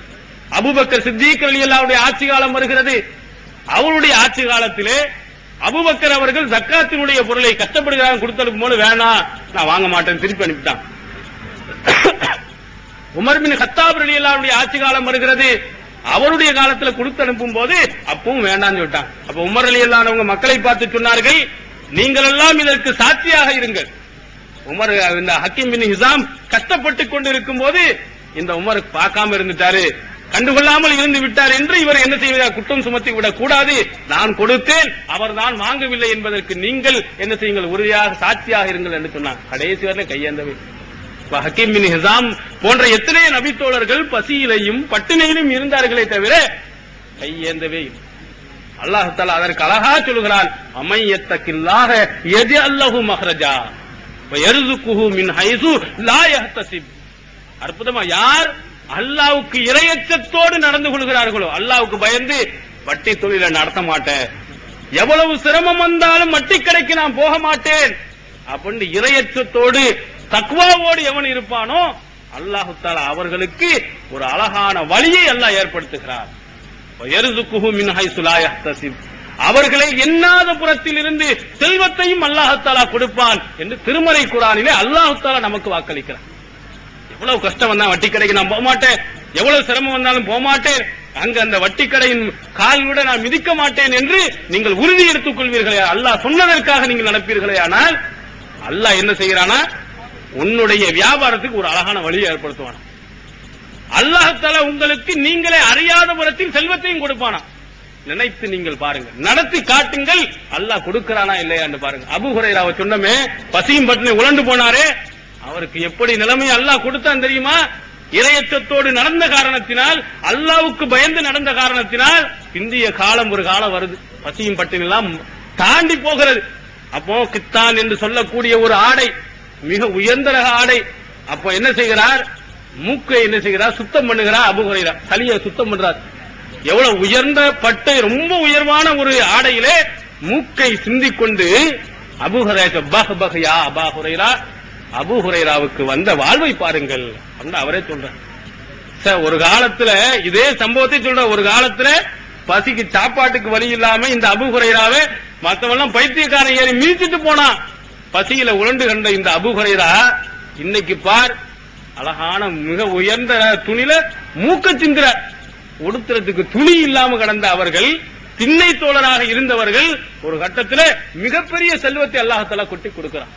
அபூபக்கர் சித்திக் ரலியல்லாஹு அன்ஹு ஆட்சி காலம் வருகிறது. அவருடைய ஆட்சி காலத்திலே அபூபக்கர் அவர்கள் ஜக்காத்தினுடைய பொருளை கஷ்டப்படுகிறாங்க கொடுத்தனுப்பும் போது வேணாம் நான் வாங்க மாட்டேன் திருப்பி அனுப்பிட்டான். உமர் பின் கத்தாப் ரலியல்லாஹு அன்ஹு ஆட்சி காலம் வருகிறது. அவருடைய காலத்தில் கொடுத்து அனுப்பும் போது அப்பவும் வேண்டாம்னு சொல்லிட்டான். அப்ப உமர் ரலியல்லாஹு அன்ஹு மக்களை பார்த்து சொன்னார்கள், நீங்கள் எல்லாம் இதற்கு சாட்சியாக இருங்கள். உமர் இந்த ஹக்கீம் பின் ஹிசாம் கஷ்டப்பட்டு கொண்டிருக்கும் போது இந்த உமர் பார்க்காம இருந்துட்டாரு, கண்டுகொள்ளாமல் இருந்து விட்டார் என்று இவர் என்ன செய்வதாக குற்றம் சுமத்தி விடக் கூடாது. நான் கொடுத்தேன், அவர் தான் வாங்கவில்லை என்பதற்கு நீங்கள் என்ன செய்யுங்கள், உறுதியாக சாட்சியாக இருங்கள் என்று சொன்னார். கடைசி வரை கையேந்தவே. ஹக்கீம் பின் ஹிசாம் போன்ற எத்தனை நபித்தோழர்கள் பசியிலையும் பட்டினியிலும் இருந்தார்களே தவிர கையேந்தவே. அல்லாஹ் தஆலா அதற்கு அழகா சொல்கிறான், அமையத்தக்கில்லாஹ யஜஅல்லஹு மஹ்ரஜா வயர்ஸுகுஹு மின் ஹைஸு லா யஹ்தஸிப். அற்புதமா, யார் அல்லாஹ்வுக்கு இறையச்சத்தோடு நடந்து கொள்கிறார்களோ, அல்லாஹ்வுக்கு பயந்து வட்டி தொழிலை நடத்த மாட்டேன், எவ்வளவு சிரமம் வந்தாலும் வட்டி கடைக்கு நான் போக மாட்டேன் அப்படின்னு இறையச்சத்தோடு தக்வாவோடு எவன் இருப்பானோ அல்லாஹ் தஆலா அவர்களுக்கு ஒரு அழகான வழியை அல்லாஹ் ஏற்படுத்துகிறார். வயர்ஸுகுஹு மின் ஹைஸு லா யஹ்தஸிப், அவர்களை எண்ணாத புறத்தில் இருந்து செல்வத்தையும் அல்லாஹ் தஆலா கொடுப்பான் என்று திருமறை குர்ஆனிலே அல்லாஹ் தஆலா நமக்கு வாக்களிக்கிறார். எவ்வளவு கஷ்டம் வந்தா வட்டி கடைக்கு நான் போக மாட்டேன், எவ்வளவு சிரமம் வந்தாலும் போக மாட்டேன், அங்க அந்த வட்டி கடையின் கால் விட நான் மிதிக்க மாட்டேன் என்று நீங்கள் உறுதி எடுத்துக் கொள்வீர்களே, அல்லாஹ் சொன்னதற்காக நீங்கள் நடப்பீர்களே, ஆனால் அல்லாஹ் என்ன செய்கிறானா, உன்னுடைய வியாபாரத்துக்கு ஒரு அழகான வழியை ஏற்படுத்துவானா. அல்லாஹ் தஆலா உங்களுக்கு நீங்களே அறியாத புறத்தில் செல்வத்தையும் கொடுப்பானா. நினைத்து நீங்கள் பாருங்க, நடத்தி காட்டுங்கள், அல்லாஹ் கொடுக்கிறானா இல்லையா என்று பாருங்க. அபூ ஹுரைராவை சொன்னமே, பசியும் பட்டினி உழண்டு போனாரே, அவருக்கு எப்படி நிலைமை அல்லாஹ் கொடுத்தான் தெரியுமா? இறையச்சத்தோடு நடந்த காரணத்தினால், அல்லாஹ்வுக்கு பயந்து நடந்த காரணத்தினால் இந்திய காலம் ஒரு காலம் வருது, பசியும் பட்டினி எல்லாம் தாண்டி போகிறது. அப்போ கித்தான் என்று சொல்லக்கூடிய ஒரு ஆடை, மிக உயர்ந்த ரக ஆடை. அப்போ என்ன செய்கிறார், மூக்கை என்ன செய்கிறார், சுத்தம் பண்ணுகிறார். அபூ ஹுரைரா சளியை சுத்தம் பண்றார். எவ்வளவு உயர்ந்த பட்டை, ரொம்ப உயர்வான ஒரு ஆடையிலே மூக்கை சிந்திக்கொண்டு அபூ ஹுரைரா பஹ் பஹ் யா அபா ஹுரைரா, அபூ ஹுரைராவுக்கு வந்த வாழ்வை பாருங்கள் அப்படின்னு அவரே சொல்றார். ஒரு காலத்துல இதே சம்பவத்தை சொல்ற, ஒரு காலத்துல பசிக்கு சாப்பாட்டுக்கு வழி இல்லாம இந்த அபூ ஹுரைராவை மத்தவெல்லாம் பைத்தியக்காரன் ஏறி மீச்சிட்டு போனான். பசியில உழண்டு கண்ட இந்த அபூ ஹுரைரா இன்னைக்கு பார், அழகான மிக உயர்ந்த துணில மூக்க சிந்துற, உடுத்துறதுக்கு துணி இல்லாம கடந்த அவர்கள், திண்ணை தோழராக இருந்தவர்கள், ஒரு கட்டத்தில் மிகப்பெரிய செல்வத்தை அல்லாஹ் தஆலா கொட்டி கொடுக்கிறான்.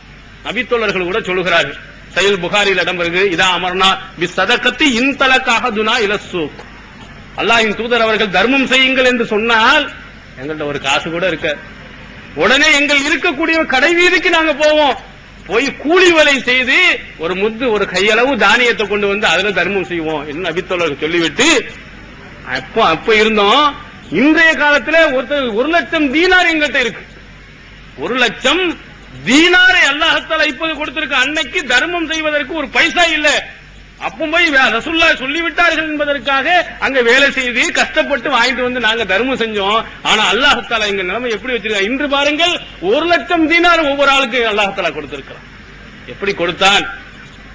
நபித்தோழர்கள் கூட சொல்லுகிறார்கள், சஹீஹ் புகாரியில் இடம் வருகிறது, இதா அமர்னா பி சதகத்தி இன்தலக அஹதுனா இல ஸூக், அல்லாஹ்வின் தூதர் அவர்கள் தர்மம் செய்யுங்கள் என்று சொன்னால் எங்கள்ட்ட ஒரு காசு கூட இருக்க, உடனே எங்கள் இருக்கக்கூடிய கடை வீதிக்கு நாங்க போவோம், போய் கூலி வேலை செய்து ஒரு கையளவு தானியத்தை கொண்டு வந்து அதுல தர்மம் செய்வோம் என்று நபித்தோழர் சொல்லிவிட்டு அப்ப இருந்தோம். இன்றைய காலத்துல ஒருத்தர் 1,00,000 தீனார் எங்கிட்ட இருக்கு. 1,00,000 தீனாரை அல்லாஹ்தாலா இப்போது கொடுத்திருக்க. அன்னைக்கு தர்மம் செய்வதற்கு ஒரு பைசா இல்ல. அப்ப போய் ரசூலுல்லாஹ் சொல்லிவிட்டார்கள் என்பதற்காக அங்க வேலை செய்து கஷ்டப்பட்டு வாங்கிட்டு வந்து நாங்க தர்மம் செஞ்சோம். ஆனா அல்லாஹ்தாலா எங்க நிலைமை எப்படி வச்சிருக்காங்க இன்று பாருங்கள். 1,00,000 தீனார் ஒவ்வொரு ஆளுக்கு அல்லாஹ்தாலா கொடுத்திருக்கிறான். எப்படி கொடுத்தான்?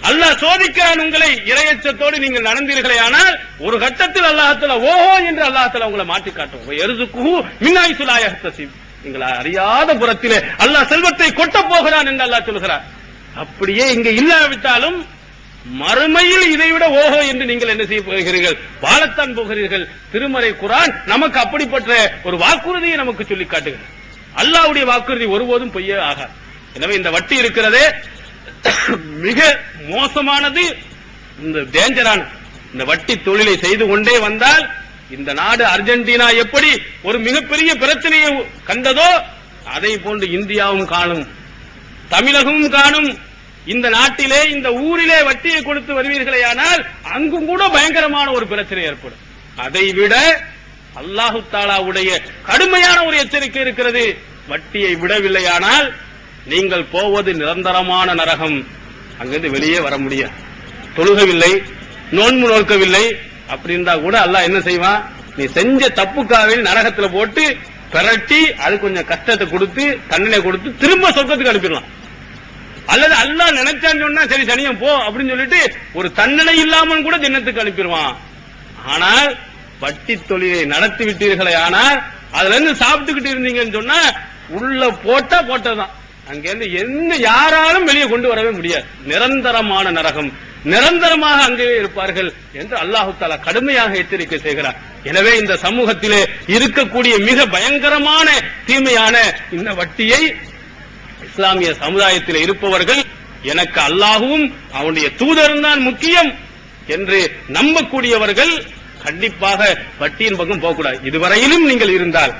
அல்லாஹ் சோதிக்கிறான் உங்களை. இறையச்சத்தோடு நீங்கள் நடந்தீர்களே ஆனால் ஒரு கட்டத்தில் அல்லாஹ்தாலா ஓஹோ என்று அல்லாஹ்தாலா உங்களை மாற்றி காட்டும். எருதுக்குஹு மின் ஹைஸு லா யஹ்தஸிப். நீங்கள் அறியாத புறத்திலே அல்லாஹ் செல்வத்தை கொட்ட போகிறான் என்று அல்லாஹ் சொல்கிறார். அப்படியே இங்க இல்லாவிட்டாலும் மறுமையில் இதைவிட ஓஹோ என்று நீங்கள் என்ன செய்ய போகிறீர்கள்? வாழத்தான் போகிறீர்கள். திருமறை குர்ஆன் நமக்கு அப்படிப்பட்ட ஒரு வாக்குறுதியை நமக்கு சொல்லி காட்டுகிறது. அல்லாஹ்வுடைய வாக்குறுதி ஒருபோதும் பொய்யே ஆகாது. எனவே இந்த வட்டி இருக்கிறதே மிக மோசமானது, இந்த டேஞ்சரான இந்த வட்டி தொழிலை செய்து கொண்டே வந்தால் இந்த நாடு அர்ஜென்டினா எப்படி ஒரு மிகப்பெரிய பிரச்சனையை கண்டதோ அதை போன்று இந்தியாவும் காணும், தமிழகமும் காணும். இந்த நாட்டிலே இந்த ஊரிலே வட்டியை கொடுத்து வருவீர்களே ஆனால் அங்கும் கூட பயங்கரமான ஒரு பிரச்சனை ஏற்படும். அதைவிட அல்லாஹு தாலாவுடைய கடுமையான ஒரு எச்சரிக்கை இருக்கிறது. வட்டியை விடவில்லையானால் நீங்கள் போவது நிரந்தரமான நரகம். அங்கிருந்து வெளியே வர முடியாது. தொழுகவில்லை, நோன்பு நோக்கவில்லை அப்படி இருந்தா கூட அல்லாஹ் என்ன செய்வான்? நீ செஞ்ச தப்புக்காக நரகத்துல போட்டு பிரட்டி அது கொஞ்சம் கஷ்டத்தை கொடுத்து தண்டனை கொடுத்து திரும்ப சொர்க்கத்துக்கு அனுப்பிடலாம். அல்லது அல்லாஹ் நினைச்சான்னு சொன்னா சரி சனியம் போ அப்படின்னு சொல்லிட்டு ஒரு தண்டனை இல்லாமல் கூட ஜன்னத்துக்கு அனுப்பிடுவான். ஆனால் வட்டி தொழிலை நடத்தி விட்டீர்களே ஆனால் அதுல இருந்து சாப்பிட்டுக்கிட்டு இருந்தீங்கன்னு சொன்னா உள்ள போட்டதான். அங்கிருந்து எந்த யாராலும் வெளியே கொண்டு வரவே முடியாது. நிரந்தரமான நரகம், நிரந்தரமாக அங்கேயே இருப்பார்கள் என்று அல்லாஹு தஆலா கடுமையாக எச்சரிக்கை செய்கிறார். எனவே இந்த சமூகத்திலே இருக்கக்கூடிய மிக பயங்கரமான தீமையான இந்த வட்டியை இஸ்லாமிய சமுதாயத்தில் இருப்பவர்கள் எனக்கு அல்லாஹ்வும் அவனுடைய தூதரும் தான் முக்கியம் என்று நம்பக்கூடியவர்கள் கண்டிப்பாக வட்டியின் பக்கம் போகக்கூடாது. இதுவரையிலும் நீங்கள் இருந்தால்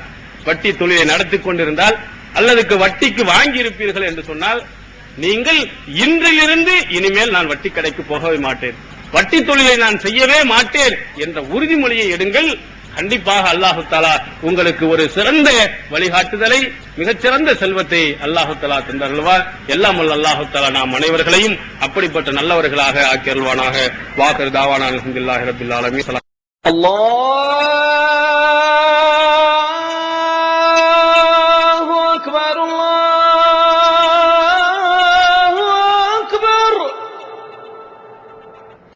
வட்டி தொழிலை நடத்திக் கொண்டிருந்தால் அல்லதுக்கு வட்டிக்கு வாங்கி இருப்பீர்கள் என்று சொன்னால் நீங்கள் இன்றிலிருந்து இனிமேல் நான் வட்டி கடைக்கு போகவே மாட்டேன், வட்டி தொழிலை நான் செய்யவே மாட்டேன் என்ற உறுதிமொழியை எடுங்கள். கண்டிப்பாக அல்லாஹு தஆலா உங்களுக்கு ஒரு சிறந்த வழிகாட்டுதலை, மிகச்சிறந்த செல்வத்தை அல்லாஹு தஆலா தந்தருள்வார். எல்லாம் வல்ல அல்லாஹு தஆலா நாம் அனைவர்களையும் அப்படிப்பட்ட நல்லவர்களாக ஆக்கி அருள்வானாக. வாஹிர் தாவானா அல்ஹம்துலில்லாஹி ரப்பில் ஆலமீன். அல்லாஹ்